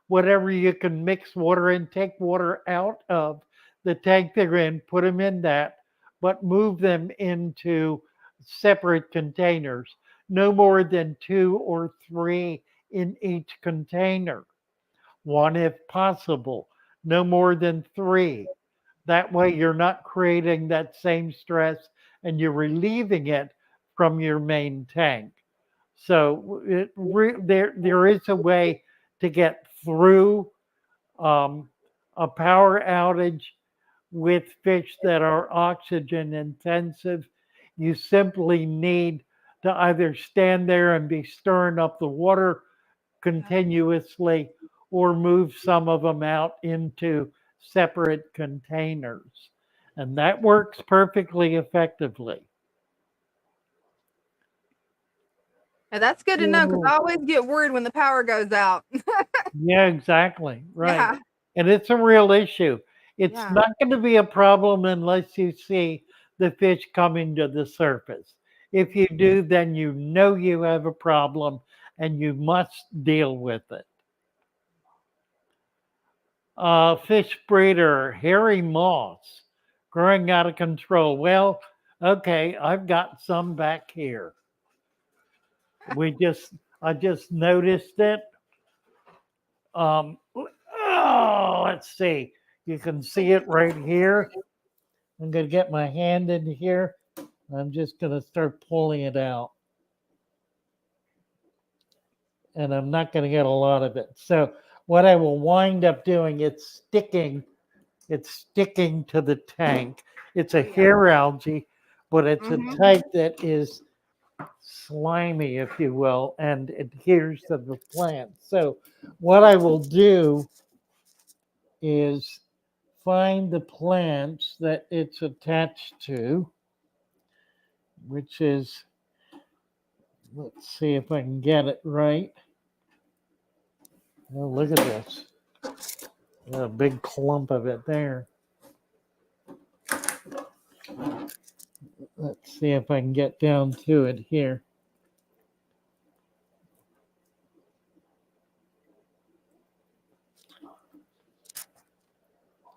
whatever you can mix water in, take water out of the tank they're in, put them in that, but move them into separate containers, no more than two or three in each container, one if possible, no more than three. That way, you're not creating that same stress and you're relieving it from your main tank. So there is a way to get through um, a power outage with fish that are oxygen intensive. You simply need to either stand there and be stirring up the water Yeah. continuously, or move some of them out into separate containers. And that works perfectly effectively. Now, that's good to know because I always get worried when the power goes out. Yeah, exactly. Right. Yeah. And it's a real issue. It's Yeah. not going to be a problem unless you see the fish coming to the surface. If you do, then you know you have a problem and you must deal with it. Fish breeder, Harry Moss, growing out of control. Well, okay, I've got some back here. I just noticed it. Let's see. You can see it right here. I'm going to get my hand in here. I'm just going to start pulling it out. And I'm not going to get a lot of it. So what I will wind up doing, it's sticking to the tank. It's a hair algae, but it's a type that is slimy, if you will, and adheres to the plant. So what I will do is find the plants that it's attached to, which is, let's see if I can get it right. Oh, look at this. A big clump of it there. Let's see if I can get down to it here.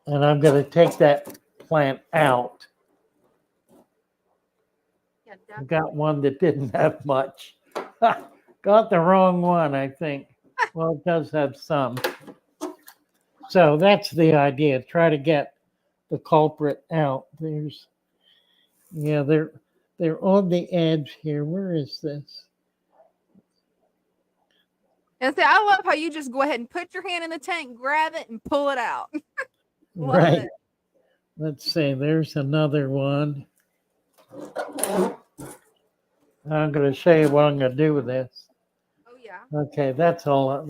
And I'm going to take that plant out. Yeah, I got one that didn't have much. Got the wrong one, I think. Well, it does have some. So that's the idea. Try to get the culprit out. They're on the edge here. Where is this? And see, I love how you just go ahead and put your hand in the tank, grab it, and pull it out. Love Right. it. Let's see. There's another one. I'm going to show you what I'm going to do with this. Oh yeah. Okay, that's all.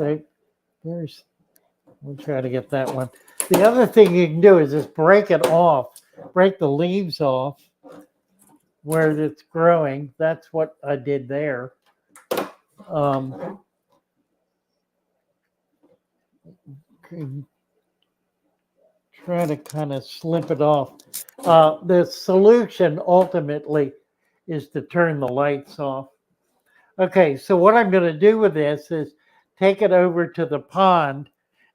There's. We'll try to get that one. The other thing you can do is just break it off, break the leaves off where it's growing. That's what I did there. Try to kind of slip it off. The solution ultimately is to turn the lights off. Okay, so what I'm going to do with this is take it over to the pond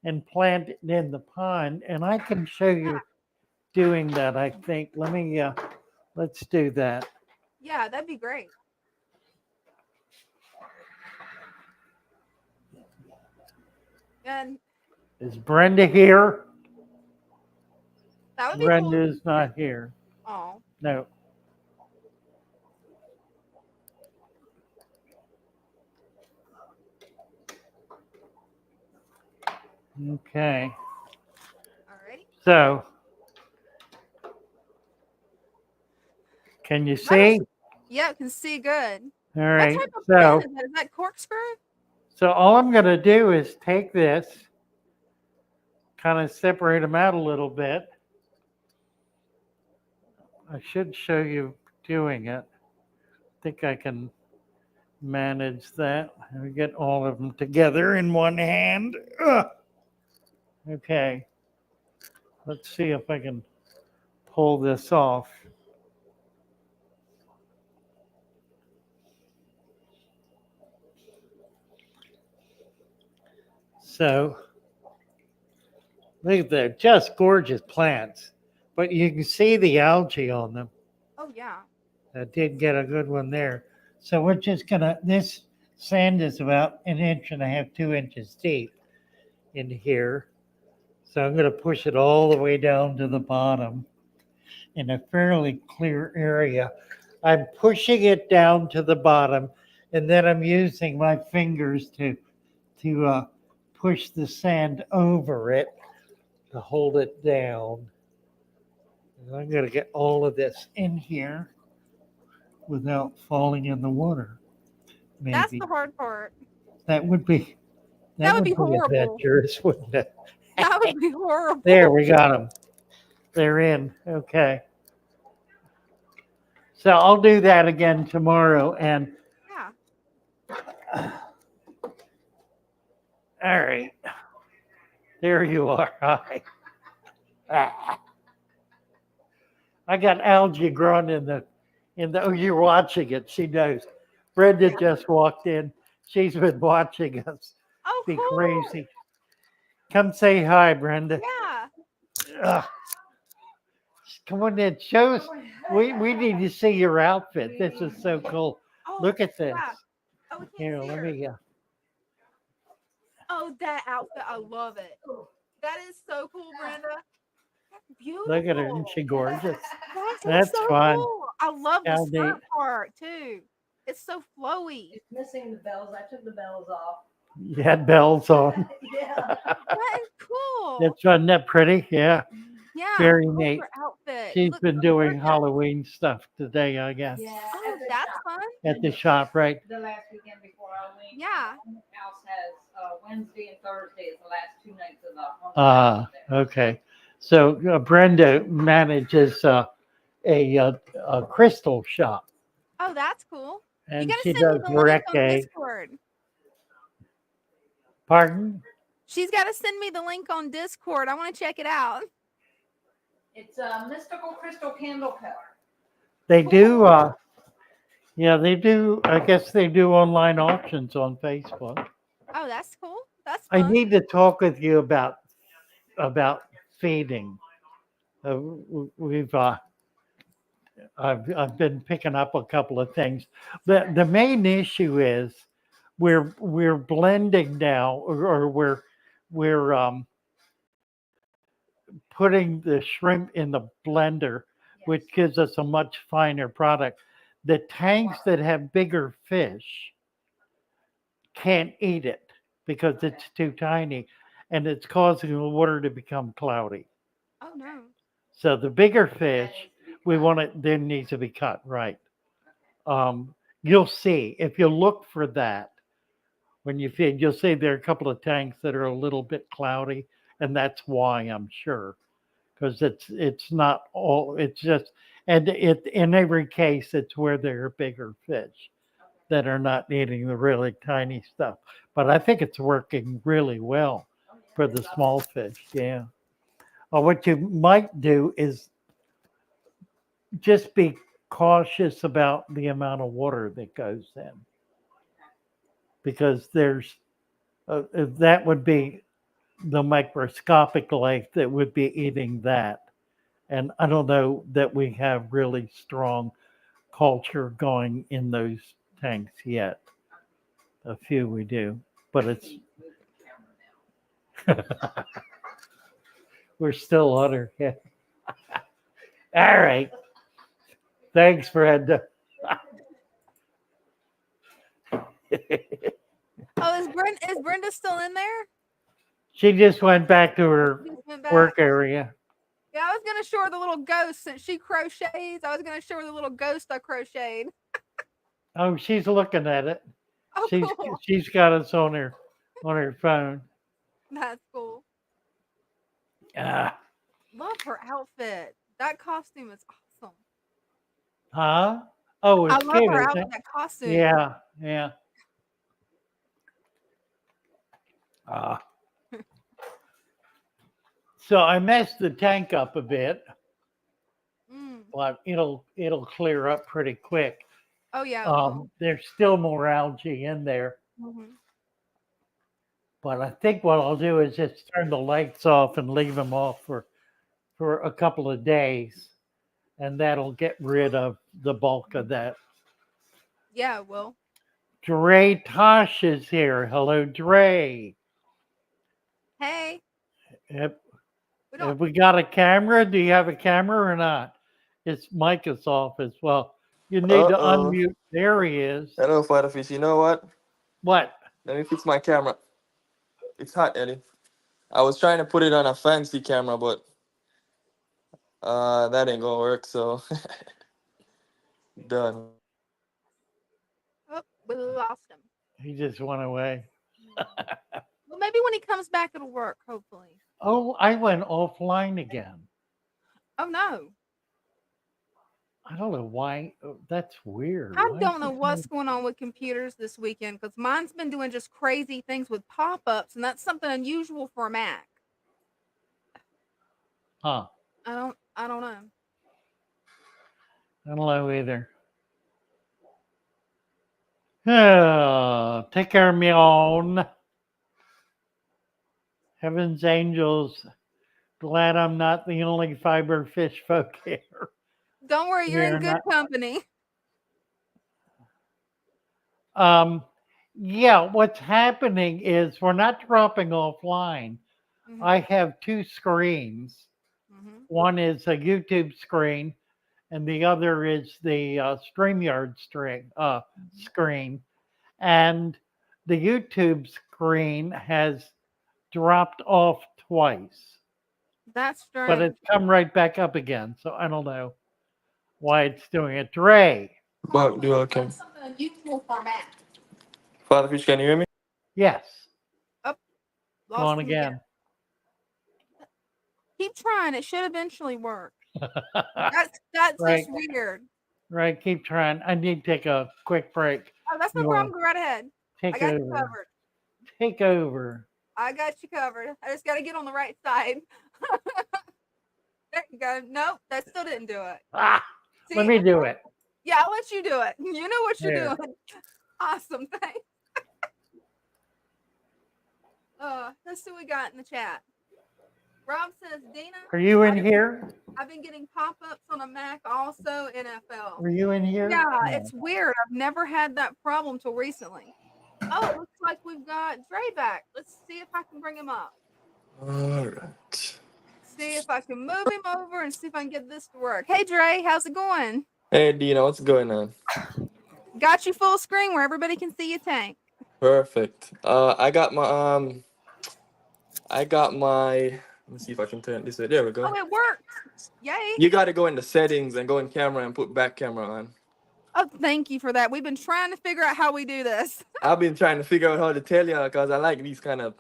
and plant it in the pond, and I can show you doing that. I think. Let's do that. Yeah, that'd be great. And Is Brenda here? that would be cool. Brenda's not here. Oh. No. Okay. All right. So, can you see? Yeah, can see good. All What right. type of So, pen is that? Is that corkscrew? so all I'm going to do is take this, kind of separate them out a little bit. I should show you doing it. I think I can manage that. We get all of them together in one hand. Ugh. Okay. Let's see if I can pull this off. So, look at that, just gorgeous plants. But you can see the algae on them. Oh yeah. I did get a good one there. So we're just this sand is about 1.5 inches, 2 inches deep in here. So I'm gonna push it all the way down to the bottom in a fairly clear area. I'm pushing it down to the bottom, and then I'm using my fingers to push the sand over it to hold it down. And I'm gonna get all of this in here without falling in the water. Maybe That's the hard part. that would be That would would be be horrible. adventurous, wouldn't it? That would be horrible. There, we got them. They're in. Okay. So I'll do that again tomorrow. And Yeah. all right, there you are. Hi. Ah. I got algae growing in the. Oh, you're watching it. She knows. Brenda just walked in. She's been watching us Oh, be cool. crazy. Come say hi, Brenda. Yeah. Ugh. Come on in. Show us. We need to see your outfit. This is so cool. Oh, Look at this. yeah. Oh, we can't Here, see let her. me. Oh, that outfit. I love it. That is so cool, Brenda. That's beautiful. Look at her. Isn't she gorgeous? That's That's so fun. cool. I love the How skirt neat. part too. It's so flowy. It's missing the bells. I took the bells off. You had bells on. Yeah. That is cool. That's wasn't that pretty? Yeah. Yeah. Very I love neat. your outfit. She's Look been so doing gorgeous. Halloween stuff today, I guess, Yeah. Oh, at the that's shop. fun. at the shop, right? The last weekend before Halloween. Yeah. The house has Wednesday and Thursday is the last 2 nights of the haunted Ah, house there. okay. So Brenda manages a crystal shop, Oh, that's cool. You and gotta she send me does the link on reggae. Discord. Pardon? She's got to send me the link on Discord. I want to check it out. It's a mystical crystal candle color. They do. Yeah, they do. I guess they do online auctions on Facebook. Oh, that's cool. That's I fun. need to talk with you about feeding. We've I've been picking up a couple of things. The main issue is we're blending now, or we're putting the shrimp in the blender, which gives us a much finer product. The tanks that have bigger fish can't eat it because it's too tiny, and it's causing the water to become cloudy. Oh no. So the bigger fish, we want it, then needs to be cut right. You'll see if you look for that when you feed, you'll see there are a couple of tanks that are a little bit cloudy, and that's why, I'm sure, because it's not all. It's just, and it in every case it's where there are bigger fish that are not eating the really tiny stuff. But I think it's working really well for the small fish. Yeah. What you might do is just be cautious about the amount of water that goes in, because there's that would be the microscopic life that would be eating that. And I don't know that we have really strong culture going in those tanks yet. A few we do, but it's we're still on her. Yeah. All right. Thanks, Brenda. Oh, is Brenda still in there? She just went back to her She just went back. work area. Yeah, I was gonna show her the little ghost since she crochets. I was gonna show her the little ghost I crocheted. Oh, she's looking at it. Oh, cool. She's got us on her phone. That's cool. Ah, Love her outfit. That costume is awesome. huh? Oh, I it's love cute, her isn't outfit. it? That costume. Yeah, yeah. Ah. So I messed the tank up a bit, Mm. but it'll clear up pretty quick. Oh yeah. it will. There's still more algae in there, Mhm. but I think what I'll do is just turn the lights off and leave them off for a couple of days, and that'll get rid of the bulk of that. Yeah, it will. Dre Tosh is here. Hello, Dre. Hey, Have, we have don't. we got a camera? Do you have a camera or not? His mic is off as well. You need to Uh-oh. unmute. There he is. Hello, Firefish. You know what? What? Let me fix my camera. It's hot, Eddie. I was trying to put it on a fancy camera, but that ain't gonna work, so done. Oh, we lost him. He just went away. We'll Well, maybe when he comes back, it'll work. Hopefully. Oh, I went offline again. Oh no, I don't know why. That's weird. I Why is don't know it what's going on with computers this weekend because mine's been doing just crazy things with pop-ups, and that's something unusual for a Mac. Huh. I don't know. I don't know either. Take care of me on. Heaven's angels. Glad I'm not the only fiber fish folk here. Don't worry, you're in We're good not. company. Um, yeah, what's happening is we're not dropping offline. Mhm. I have two screens. Mhm. One is a YouTube screen, and the other is the StreamYard screen. And the YouTube screen has dropped off twice, That's but strange. it's come right back up again. So I don't know why it's doing it. Dre, But do okay. That's something unusual for a Mac. Father Fish, can you hear me? yes, Oh, go lost on him again. again. Keep trying. It should eventually work. That's Right, just weird. right. Keep trying. I need to take a quick break. Oh, that's no You want problem. Go right ahead. to I take got you over? covered. Take over. I got you covered. I just got to get on the right side. There you go. Nope, that still didn't do it. Ah, let See? me do it. Yeah, I'll let you do it. You know what you're There. doing. Awesome. Thanks. Let's see what we got in the chat. Rob says, Dina, Are you in I've, here? I've been getting pop-ups on a Mac, also NFL. Are you in here? Yeah, No. it's weird. I've never had that problem till recently. Oh, it looks like we've got Dre back. Let's see if I can bring him up. All right. See if I can move him over and see if I can get this to work. Hey, Dre, how's it going? Hey, Dina, what's going on? Got you full screen where everybody can see your tank. Perfect. I got my. Let me see if I can turn this way. There we Oh, go. it worked. Yay. You got to go into settings and go in camera and put back camera on. Oh, thank you for that. We've been trying to figure out how we do this. I've been trying to figure out how to tell you because I like these kind of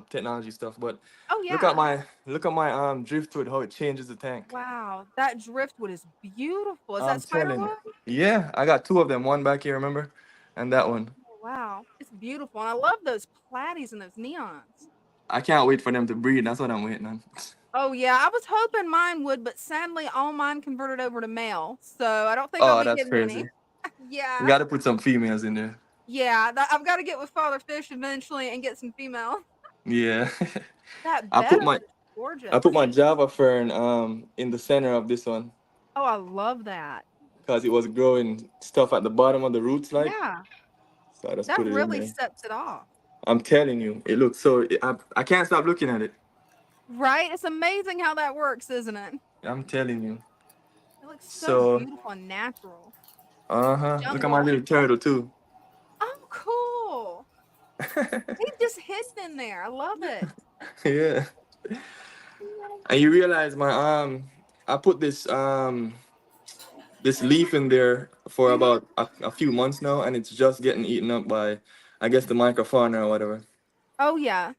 technology stuff. But Oh, look at yeah. my driftwood, how it changes the tank. Wow, that driftwood is beautiful. Is that I'm telling you. spiderwood? Yeah, I got two of them. One back here, remember, and that one. Oh, wow, it's beautiful, and I love those platies and those neons. I can't wait for them to breed. That's what I'm waiting on. Oh yeah, I was hoping mine would, but sadly, all mine converted over to male, so I don't think I'll Oh, be that's getting any. crazy. You Yeah, got to put some females in there. yeah, I've got to get with Father Fish eventually and get some female. Yeah. That I put my bedwood is gorgeous. I put my Java fern in the center of this one Oh, I love that. because it was growing stuff at the bottom of the roots, like. Yeah, So I just that put it in really there. sets it off. I'm telling you, it looks so. I can't stop looking at it. Right? It's amazing how that works, isn't it? I'm telling you. It looks so So, beautiful and natural. look at my Jungle. little turtle too. Oh, cool. He just hidden in there. I love it. Yeah. And you realize I put this leaf in there for Mhm. about a few months now, and it's just getting eaten up by, I guess, the microfauna or whatever. Oh, yeah.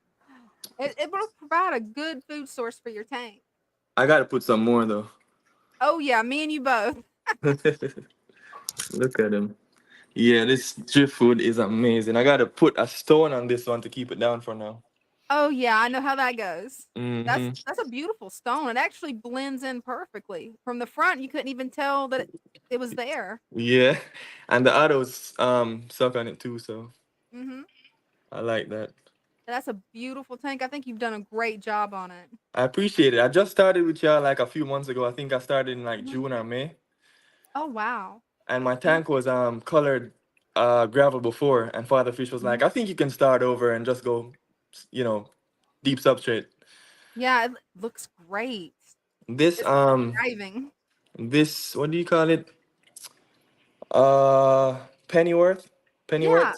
It will provide a good food source for your tank. I gotta put some more though. Oh, yeah, me and you both. Look at him. Yeah, this driftwood is amazing. I gotta put a stone on this one to keep it down for now. Oh, yeah, I know how that goes. Hmm. That's a beautiful stone. It actually blends in perfectly. From the front, you couldn't even tell that it was there. Yeah, and the others suck on it too, so Mhm. I like that. That's a beautiful tank. I think you've done a great job on it. I appreciate it. I just started with y'all like a few months ago. I think I started in like Mhm. June or May, Oh, wow. and my Yeah. tank was colored gravel before, and Father Fish was like, Mhm. I think you can start over and just go, you know, deep substrate. Yeah, it looks great. This It's thriving. this what do you call it? Pennyworth, Yeah. Pennyworth.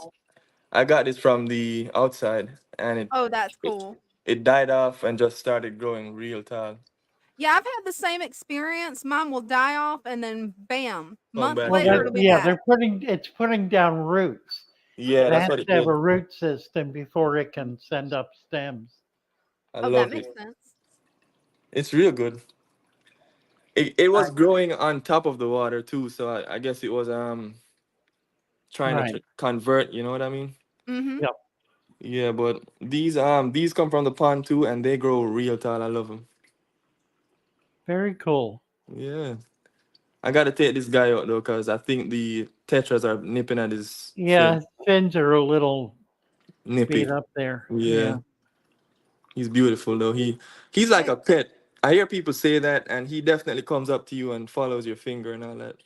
I got this from the outside, and Oh, that's it cool. it died off and just started growing real tall. Yeah, I've had the same experience. Mine will die off and then bam, Come month back, Well, later yeah. it'll be yeah, back. it's putting down roots. Yeah, It that's has what it to have did. a root system before it can send up stems. I Oh, that love it. makes sense. It's real good. It was Right. growing on top of the water too, so I guess it was trying to Right. convert. You know what I mean? Mm-hmm. Yep. Yeah, but these come from the pond too, and they grow real tall. I love them. Very cool. Yeah, I gotta take this guy out though, cause I think the tetras are nipping at his Yeah, fin. his fins are a little beat Nippy. up there. Yeah, Yeah. he's beautiful though. He's like Hey, a pet. I hear people say that, and he definitely comes up to you and follows your finger and all that.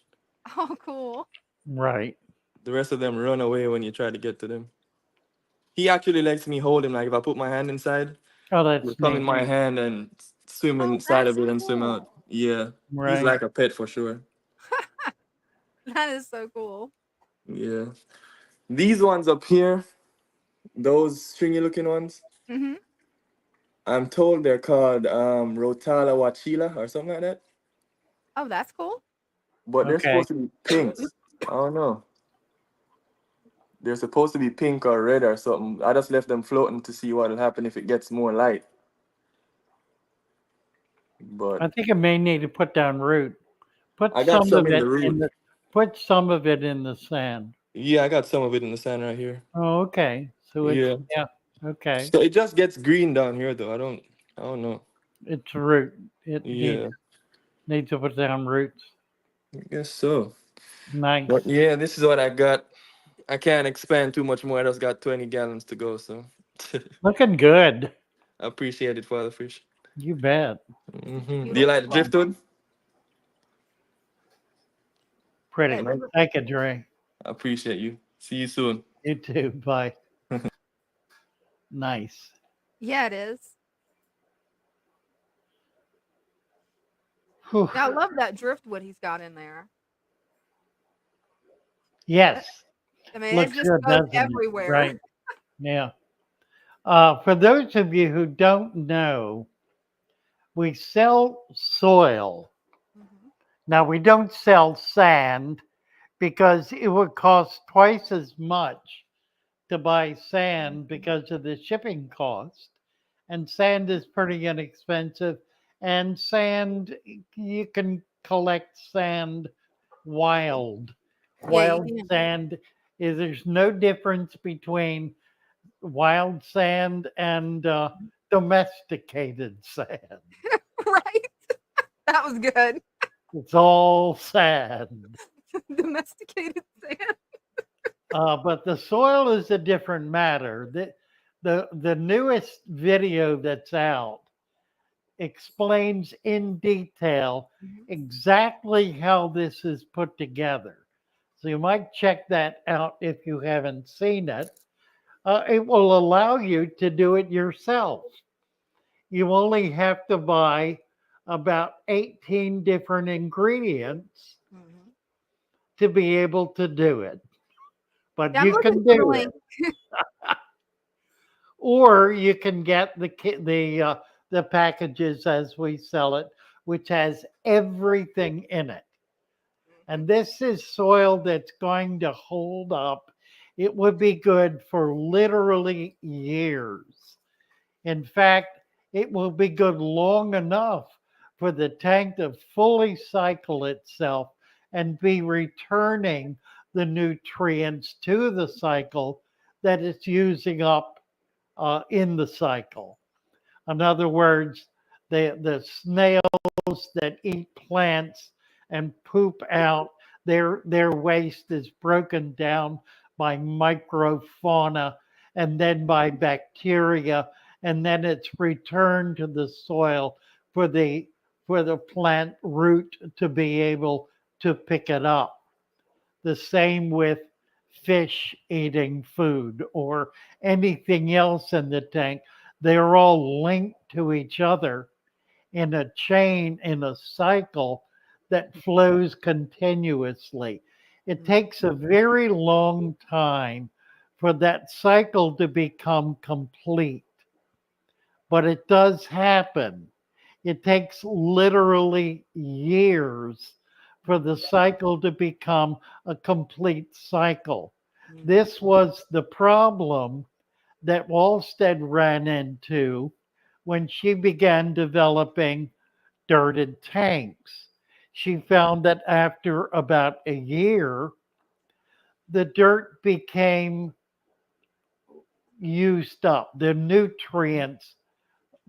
oh, cool. Right. The rest of them run away when you try to get to them. He actually lets me hold him. Like if I put my hand inside, Oh, he'll that's come in neat. my hand and swim Oh, inside that's of it and swim out. cool. Yeah, he's Right. like a pet for sure. That is so cool. Yeah, these ones up here, those stringy looking ones, Mm-hmm. I'm told they're called Rotala wachila or something like that. Oh, that's cool. But they're Okay. supposed to be pinks. I don't know. They're supposed to be pink or red or something. I just left them floating to see what will happen if it gets more light. But I think I may need to put down root. Put I got some some of in the it in root. the put some of it in the sand. Yeah, I got some of it in the sand right here. Oh, okay. So it's Yeah. yeah, okay. So it just gets green down here though. I don't know. It's root. It Yeah, needs to put down roots. I guess so. Nice. But yeah, this is what I got. I can't expand too much more. I just got 20 gallons to go, so Looking good. I appreciate it for the fish. You bet. Do you like the driftwood? Pretty. I Thank you, Dre. appreciate you. See you soon. You too. Bye. Nice. Yeah, it is. Whew. Yeah, I love that driftwood he's got in there. Yes. I mean, it Looks just good, goes doesn't it? everywhere. Right. Yeah. For those of you who don't know, we sell soil. Mhm. Now, we don't sell sand because it would cost twice as much to buy sand because of the shipping cost. And sand is pretty inexpensive. And sand, you can collect sand wild. Yeah, you Wild can. sand is there's no difference between wild sand and domesticated sand. Right? That was good. It's all sand. Domesticated sand. But the soil is a different matter. The newest video that's out explains in detail exactly how this is put together. So you might check that out if you haven't seen it. It will allow you to do it yourself. You only have to buy about 18 different ingredients Mhm. to be able to do it. But Yeah, I'm you looking can for the do link. it. Or you can get the packages as we sell it, which has everything in it. And this is soil that's going to hold up. It would be good for literally years. In fact, it will be good long enough for the tank to fully cycle itself and be returning the nutrients to the cycle that it's using up in the cycle. In other words, the snails that eat plants and poop out, their waste is broken down by microfauna and then by bacteria, and then it's returned to the soil for the plant root to be able to pick it up. The same with fish eating food or anything else in the tank. They're all linked to each other in a chain, in a cycle that flows continuously. It takes a very long time for that cycle to become complete, but it does happen. It takes literally years for the cycle to become a complete cycle. This was the problem that Walstead ran into when she began developing dirted tanks. She found that after about a year, the dirt became used up, the nutrients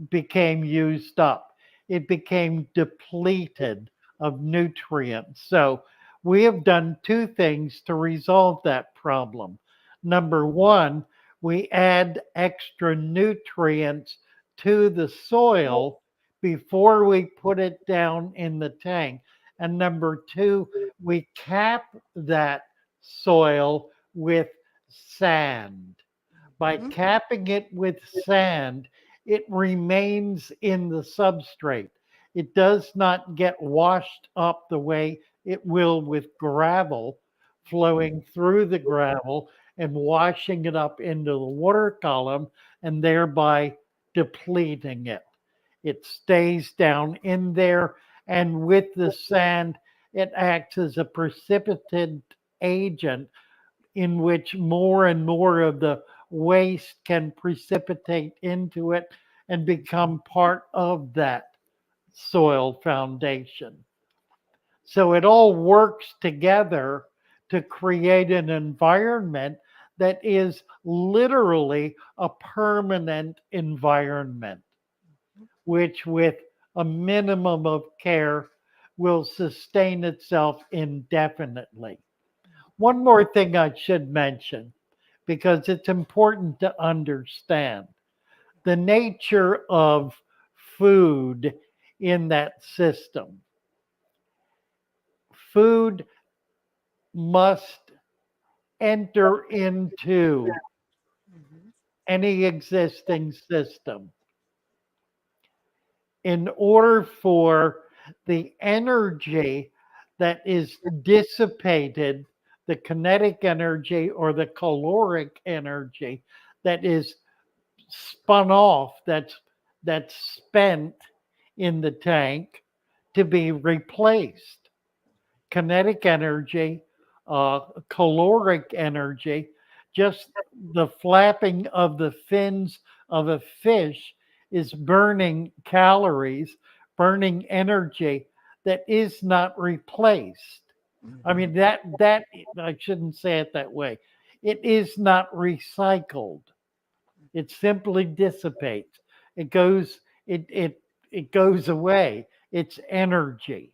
became used up. It became depleted of nutrients. So we have done two things to resolve that problem. Number one, we add extra nutrients to the soil before we put it down in the tank. And number two, we cap that soil with sand. By capping it with sand, it remains in the substrate. It does not get washed up the way it will with gravel flowing through the gravel and washing it up into the water column and thereby depleting it. It stays down in there, and with the sand, it acts as a precipitant agent in which more and more of the waste can precipitate into it and become part of that soil foundation. So it all works together to create an environment that is literally a permanent environment, which with a minimum of care will sustain itself indefinitely. One more thing I should mention, because it's important to understand the nature of food in that system. Food must enter into any existing system in order for the energy that is dissipated, the kinetic energy or the caloric energy that is spun off, that's spent in the tank, to be replaced. Kinetic energy, caloric energy, just the flapping of the fins of a fish is burning calories, burning energy that is not replaced. I mean that I shouldn't say it that way. It is not recycled. It simply dissipates. It goes away. It's energy.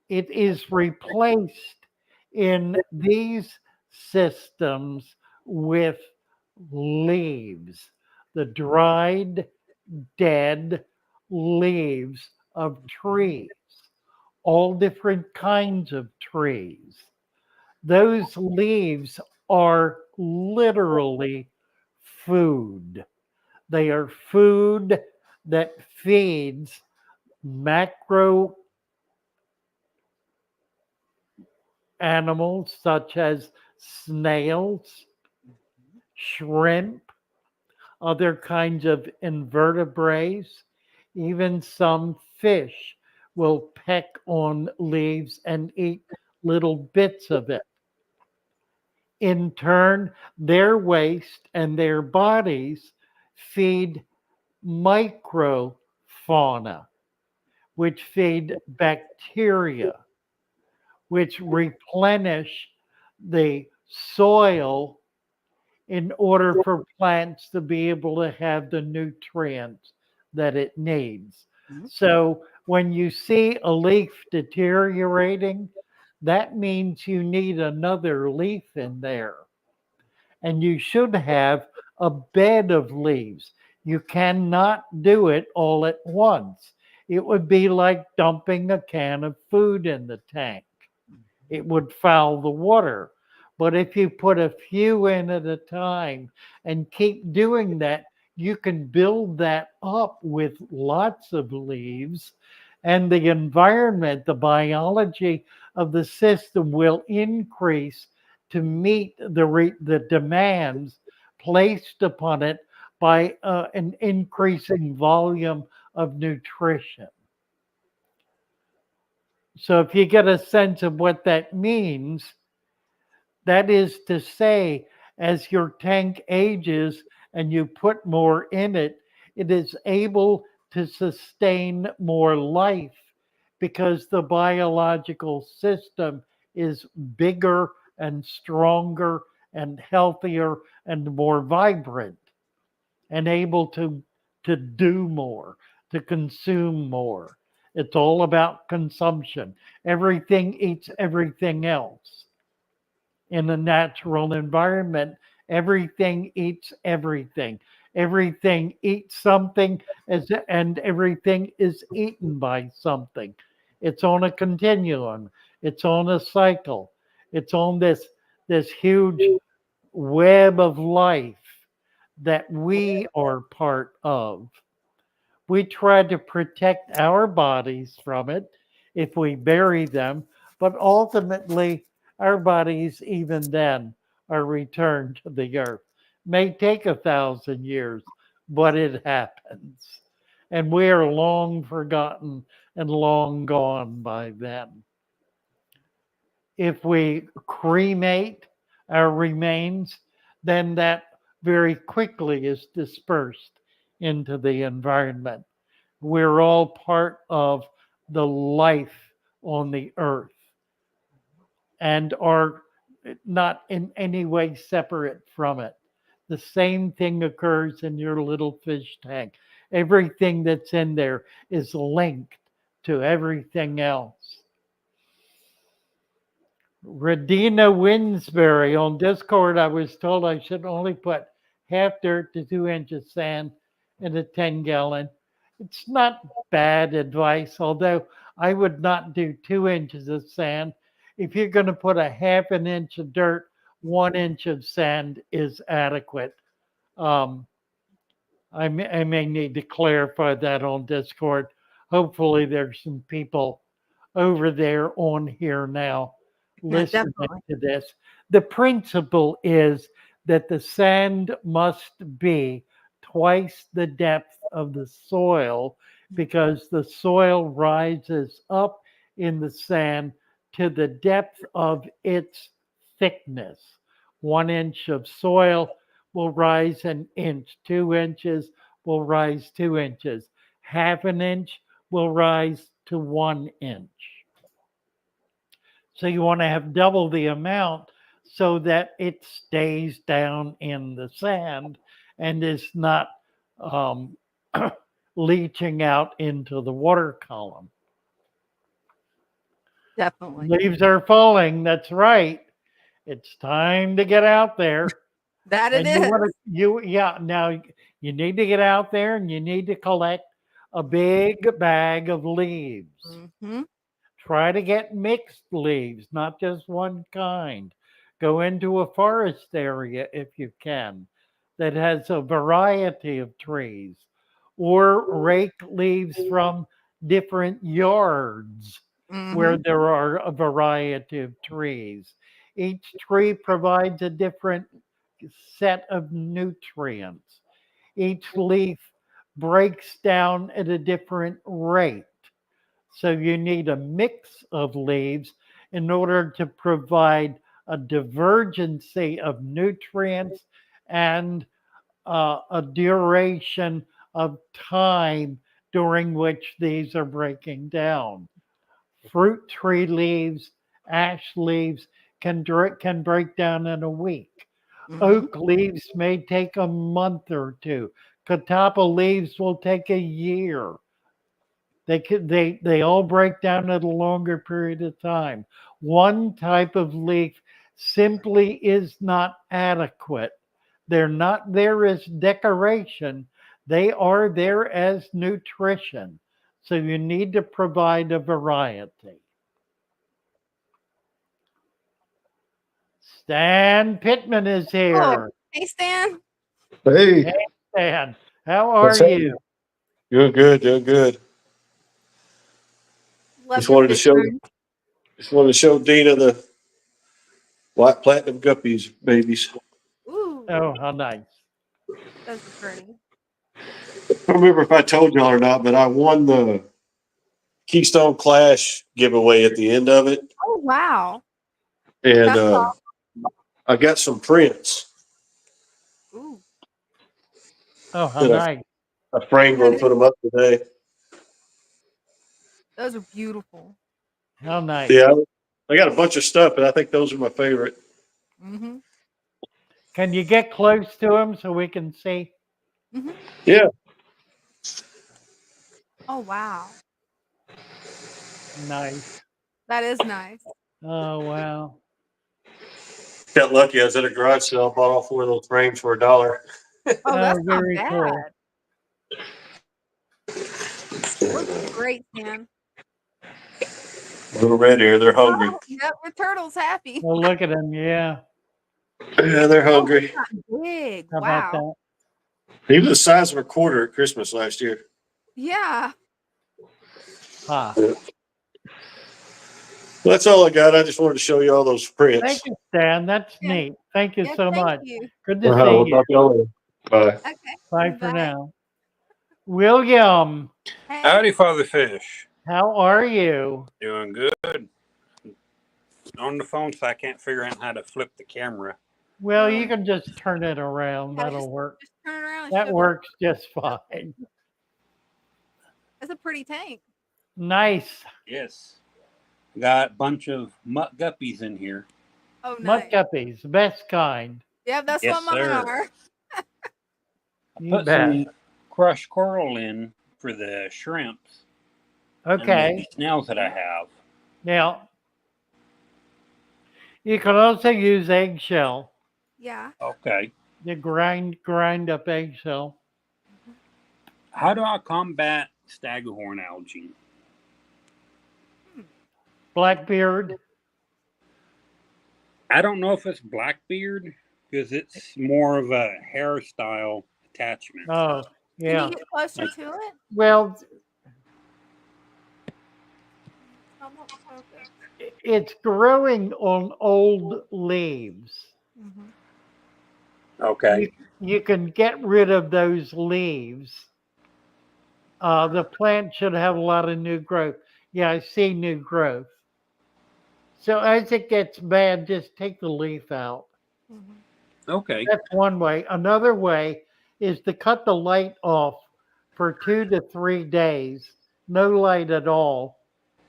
It is replaced in these systems with leaves, the dried, dead leaves of trees, all different kinds of trees. Those leaves are literally food. They are food that feeds macro animals such as snails, shrimp, other kinds of invertebrates, even some fish will peck on leaves and eat little bits of it. In turn, their waste and their bodies feed microfauna, which feed bacteria, which replenish the soil in order for plants to be able to have the nutrients that it needs. So when you see a leaf deteriorating, that means you need another leaf in there. And you should have a bed of leaves. You cannot do it all at once. It would be like dumping a can of food in the tank. It would foul the water. But if you put a few in at a time and keep doing that, you can build that up with lots of leaves, and the environment, the biology of the system will increase to meet the demands placed upon it by an increasing volume of nutrition. So if you get a sense of what that means, That is to say, as your tank ages and you put more in it, it is able to sustain more life because the biological system is bigger and stronger and healthier and more vibrant and able to do more, to consume more. It's all about consumption. Everything eats everything else. In a natural environment, everything eats everything. Everything eats something and everything is eaten by something. It's on a continuum. It's on a cycle. It's on this huge web of life that we are part of. We try to protect our bodies from it if we bury them, but ultimately, our bodies, even then, are returned to the earth. May take 1,000 years, but it happens. And we are long forgotten and long gone by then. If we cremate our remains, then that very quickly is dispersed into the environment. We're all part of the life on the earth and are not in any way separate from it. The same thing occurs in your little fish tank. Everything that's in there is linked to everything else. Radina Winsberry on Discord, I was told I should only put half dirt to 2 inches sand in a 10 gallon. It's not bad advice, although I would not do 2 inches of sand. If you're going to put a half an inch of dirt, 1 inch of sand is adequate. Um, I may need to clarify that on Discord. Hopefully, there's some people over there on here now Yeah, listening definitely. to this. The principle is that the sand must be twice the depth of the soil because the soil rises up in the sand to the depth of its thickness. 1 inch of soil will rise an inch, 2 inches will rise 2 inches, half an inch will rise to 1 inch. So you want to have double the amount so that it stays down in the sand and is not um, leaching out into the water column. Definitely. Leaves are falling. That's right. It's time to get out there. That it And you want is. to, yeah, now you need to get out there and you need to collect a big bag of leaves. Mm-hmm. Try to get mixed leaves, not just one kind. Go into a forest area if you can that has a variety of trees, or rake leaves from different yards where Mm-hmm. there are a variety of trees. Each tree provides a different set of nutrients. Each leaf breaks down at a different rate. So you need a mix of leaves in order to provide a divergency of nutrients and a duration of time during which these are breaking down. Fruit tree leaves, ash leaves can break down in a week. Mm-hmm. Oak leaves may take a month or two. Catappa leaves will take a year. They all break down at a longer period of time. One type of leaf simply is not adequate. They're not there as decoration. They are there as nutrition. So you need to provide a variety. Stan Pittman is Oh, here. hey Stan. Hey, Hey, Stan, how are what's you? happening? Doing good, doing good. Love Just your wanted to fish show, room. just wanted to show Dina the white platinum guppies babies. Ooh, Oh, how nice. those are pretty. I don't remember if I told y'all or not, but I won the Keystone Clash giveaway at the end of it, Oh wow. and That's awesome. I got some prints Ooh, Oh, how that nice. I framed them that and is, put them up today. those are beautiful. How nice. Yeah, I got a bunch of stuff, but I think those are my favorite. Mm-hmm. Can you get close to them so we can see? Mm-hmm. Yeah, Oh wow, Nice. that is nice. Oh, wow. got lucky. I was at a garage sale, bought all 4 of those frames for $1. Oh, Oh, that's not very cool. bad. Those look great, Sam. Little red ear, they're hungry. Oh, yep, your turtle's happy. Well, look at them. Yeah. Yeah, they're Oh, he's hungry. not big. How about Wow. that? He was the size of a quarter at Christmas last year. Yeah. Ah. Yeah. Well, that's all I got. I just wanted to show you all those Thank prints. you, Stan. That's Yeah. neat. Thank you Yeah. so Thank much. you. Good to Uh-huh. see We'll you. talk to y'all later. Bye. Okay. Bye for Bye. now. William, Hey. Howdy, Father Fish. how are you? Doing good. On the phone, so I can't figure out how to flip the camera. Well, you can just turn it around. Yeah, That'll work. just turn it around and That shove it. works just fine. That's a pretty tank. Nice. Yes. Got a bunch of mutt guppies in here. Oh, Mud nice. guppies, the best kind. Yeah, that's Yes, what mine sir. are. I You put bet. some crushed coral in for the shrimps and Okay. the snails that I have. Now, you can also use eggshell. Yeah. Okay. You grind up eggshell. How do I combat staghorn algae? Blackbeard. I don't know if it's blackbeard because it's more of a hairstyle attachment. Oh, Can you yeah. get closer Like, to it? Well, I won't focus. it's growing on old leaves. Mm-hmm. okay. You can get rid of those leaves. The plant should have a lot of new growth. Yeah, I see new growth. So as it gets bad, just take the leaf out. Mm-hmm. Okay. That's one way. Another way is to cut the light off for 2 to 3 days, no light at all,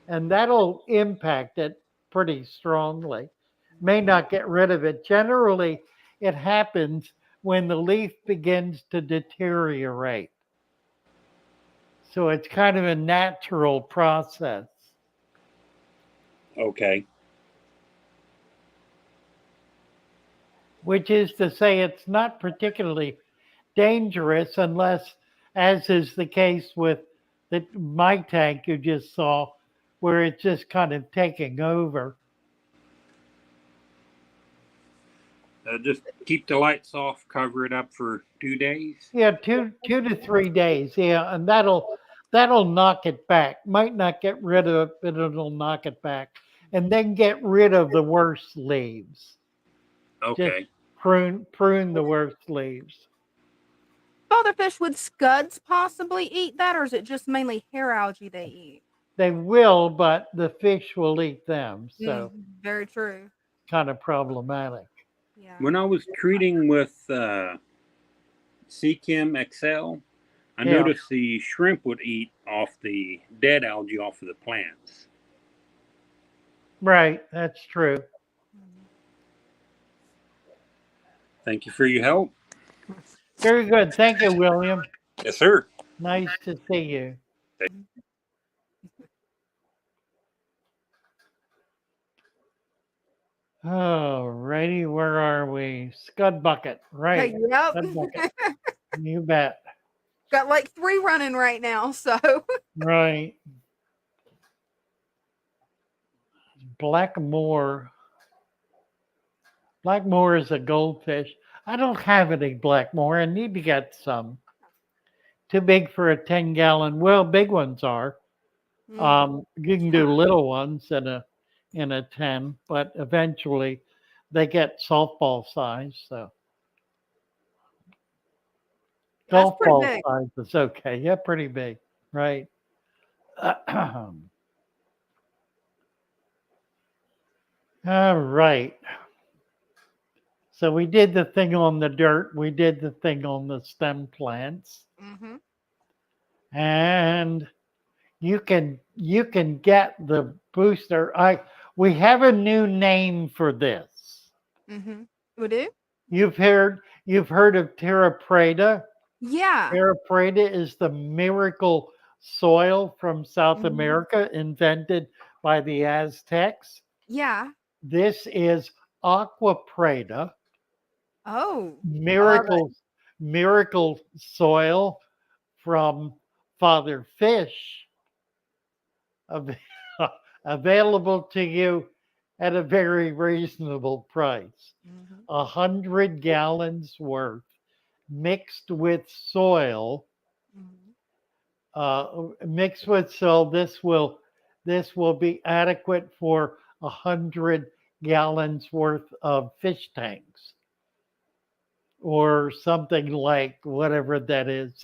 and that'll impact it pretty strongly. May not get rid of it. Generally, it happens when the leaf begins to deteriorate. So it's kind of a natural process. Okay. Which is to say it's not particularly dangerous unless, as is the case with my tank you just saw, where it's just kind of taking over. Just keep the lights off, cover it up for 2 days. Yeah, 2 to 3 days. Yeah, and that'll knock it back. Might not get rid of it, but it'll knock it back. And then get rid of the worst leaves. Just Okay. prune the worst leaves. Fatherfish, would scuds possibly eat that, or is it just mainly hair algae they eat? They will, but the fish will eat them. So Very true. kind of problematic. Yeah. When I was treating with Seachem XL, I Yeah. noticed the shrimp would eat off the dead algae off of the plants. Right, that's true. Thank you for your help. Very good. Thank you, William. Yes, sir. Nice to see you. Oh, righty, where are we? Scud bucket, right? Yep. Scud bucket. You bet. Got like 3 running right now, so. Right. Blackmore. Blackmore is a goldfish. I don't have any Blackmore. I need to get some. Too big for a 10-gallon. Well, big ones are. You can do little ones in a 10, but eventually they get softball size. So golf ball big. size is okay. Yeah, pretty big, right? All right. So we did the thing on the dirt, we did the thing on the stem plants, Mm-hmm. and you can get the booster. We have a new name for this. Mm-hmm. We do? You've heard of Terra Preta. Yeah. Terra Preta is the miracle soil from South Mm-hmm. America invented by the Aztecs. Yeah. This is Aqua Preta, Oh, I love it. miracle soil from Father Fish, av- available to you at a very reasonable price. Mm-hmm. 100 gallons worth mixed with soil. Mm-hmm. Mixed with soil. This will be adequate for 100 gallons worth of fish tanks, or something like whatever that is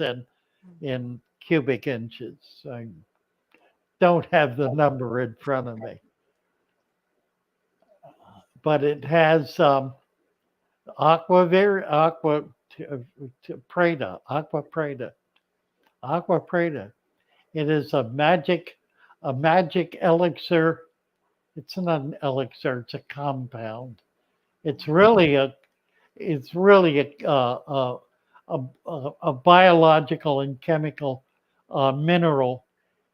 in cubic inches. I don't have the number in front of me, but it has aqua preta, aqua preta. It is a magic elixir. It's not an elixir; it's a compound. It's really a it's really a biological and chemical mineral.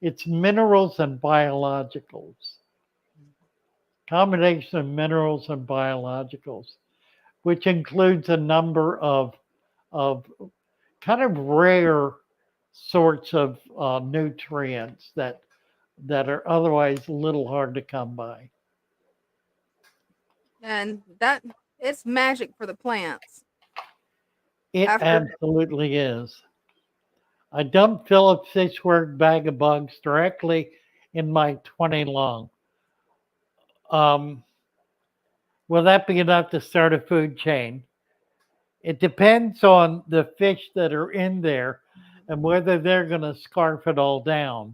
It's minerals and biologicals, combination of minerals and biologicals, which includes a number of kind of rare sorts of nutrients that are otherwise a little hard to come by. And that it's magic for the plants. It After absolutely is. I dumped Philip's Fishwork bag of bugs directly in my 20 long. Um, will that be enough to start a food chain? It depends on the fish that are in there and whether they're going to scarf it all down.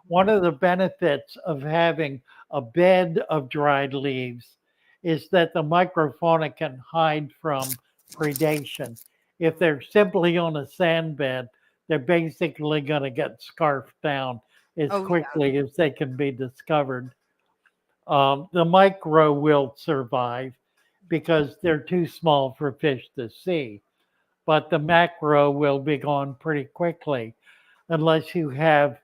One of the benefits of having a bed of dried leaves is that the microfauna can hide from predation. If they're simply on a sand bed, they're basically going to get scarfed down as oh yeah. quickly as they can be discovered. The micro will survive because they're too small for fish to see, but the macro will be gone pretty quickly unless you have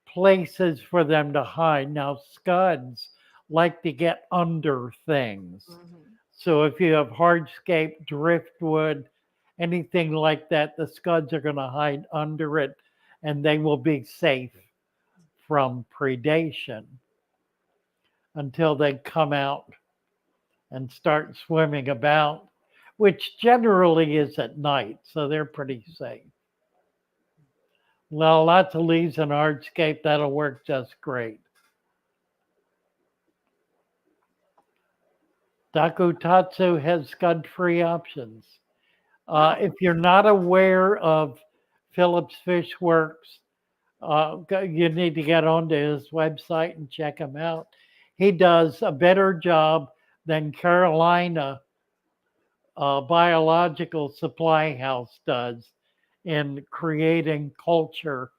places for them to hide. Now, scuds like to get under things. Mm-hmm. So if you have hardscape, driftwood, anything like that, the scuds are going to hide under it and they will be safe from predation until they come out and start swimming about, which generally is at night, so they're pretty safe. Well, lots of leaves and hardscape, that'll work just great. Dakutatsu has scud-free options. If you're not aware of Phillips Fish Works, you need to get onto his website and check him out. He does a better job than Carolina Biological Supply House does in creating culture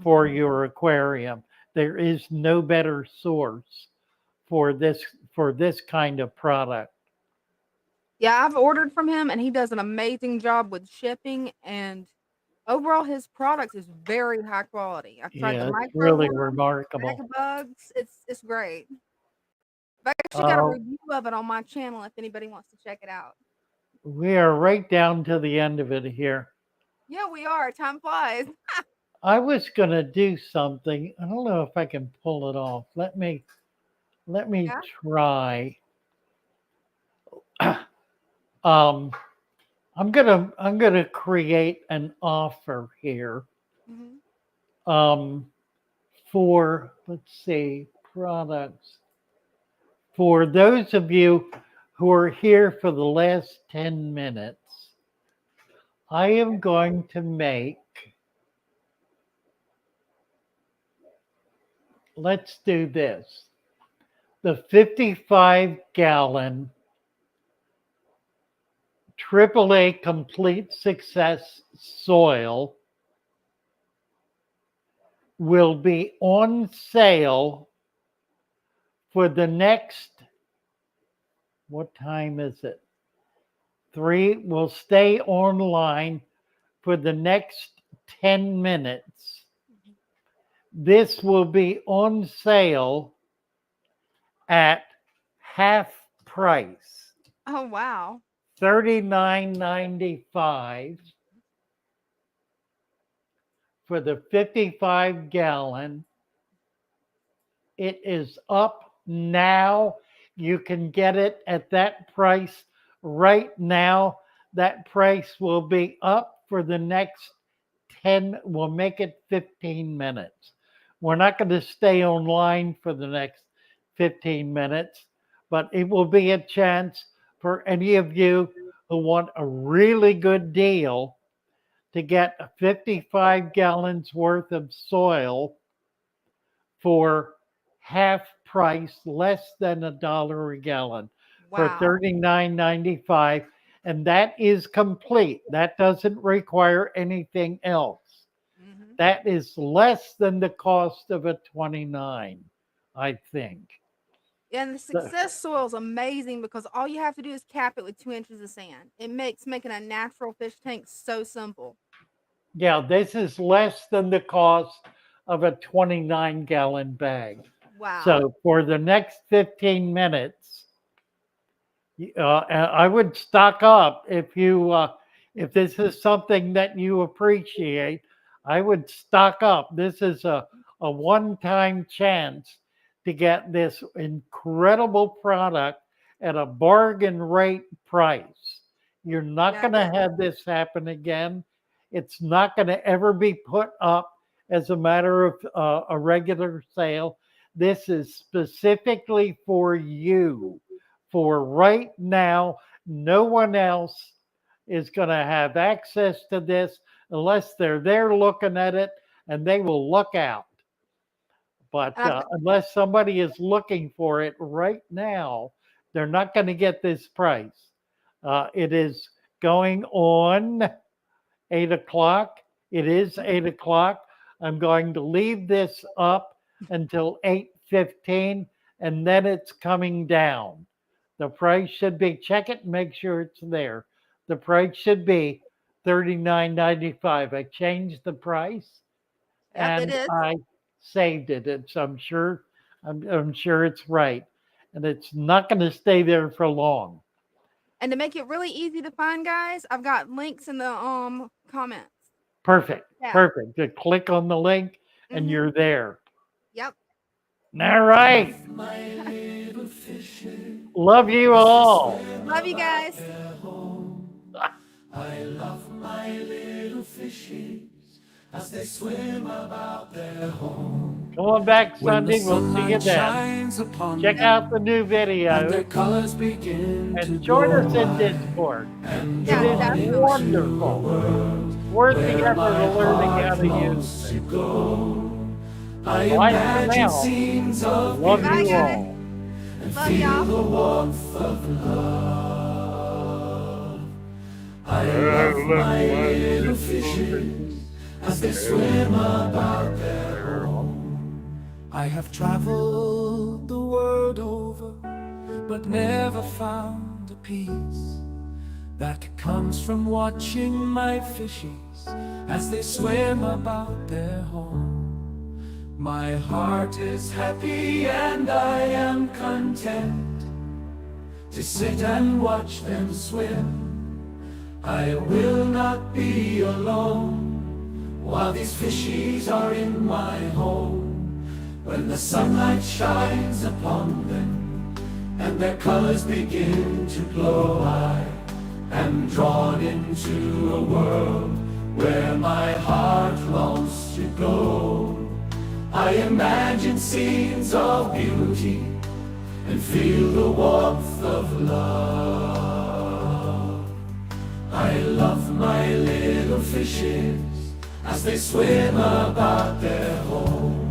for your aquarium. There is no better source for this kind of product. Yeah, I've ordered from him and he does an amazing job with shipping, and overall his product is very high quality. I've tried the Yeah, it's micro really one, bag remarkable. of bugs. It's great. I've actually got a Uh, review of it on my channel if anybody wants to check it out. we are right down to the end of it here. Yeah, we are. Time flies. I was gonna do something. I don't know if I can pull it off. Let me Yeah. try. um, I'm gonna create an offer here. Hmm. Um, for let's see products for those of you who are here for the last 10 minutes. I am going to make, let's do this, the 55 gallon AAA Complete Success soil will be on sale for the next, what time is it? 3 will stay online for the next 10 minutes. This will be on sale at half price, Oh, wow. $39.95 for the 55-gallon. It is up now. You can get it at that price right now. That price will be up for the next 10, we'll make it 15 minutes. We're not going to stay online for the next 15 minutes, but it will be a chance for any of you who want a really good deal to get 55 gallons worth of soil for half price, less than $1 a gallon, for Wow. $39.95. And that is complete. That doesn't require anything else. Mhm. That is less than the cost of a 29, I think. And the success soil is amazing because all you have to do is cap it with 2 inches of sand. It makes making a natural fish tank so simple. Yeah, this is less than the cost of a 29-gallon bag. Wow. So for the next 15 minutes, I would stock up if this is something that you appreciate. I would stock up. This is a one-time chance to get this incredible product at a bargain rate price. You're not going to have this happen again. It's not going to ever be put up as a matter of a regular sale. This is specifically for you. For right now, no one else is going to have access to this unless they're there looking at it, and they will look out. But unless somebody is looking for it right now, they're not going to get this price. It is going on 8 o'clock. It is 8 o'clock. I'm going to leave this up until 8:15, and then it's coming down. The price should be, check it and make sure it's there. The price should be $39.95. I changed the price and I saved it. It's I'm sure it's right. And it's not going to stay there for long. And to make it really easy to find, guys, I've got links in the comments. Perfect. Yeah. Perfect. Just click on the link and you're there. Yep. All right. Love you all. Love you guys. I love my little fishies as they swim about their home. Come on back When the Sunday. We'll see you sunlight then. shines upon Check them, out the new and their video colors begin to and join us in glow. Discord. And It is drawn into wonderful. a world Worth the where effort my of learning how heart to use longs to it. go. I Bye for imagine now. scenes of Love beauty you all. and Love feel y'all. the warmth of love. I love my little fishes as they swim about their home. I have traveled the world over, but never found a peace that comes from watching my fishies as they swim about their home. My heart is happy and I am content to sit and watch them swim. I will not be alone while these fishies are in my home. When the sunlight shines upon them and their colors begin to glow, I am drawn into a world where my heart longs to go. I imagine scenes of beauty and feel the warmth of love. I love my little fishes as they swim about their home.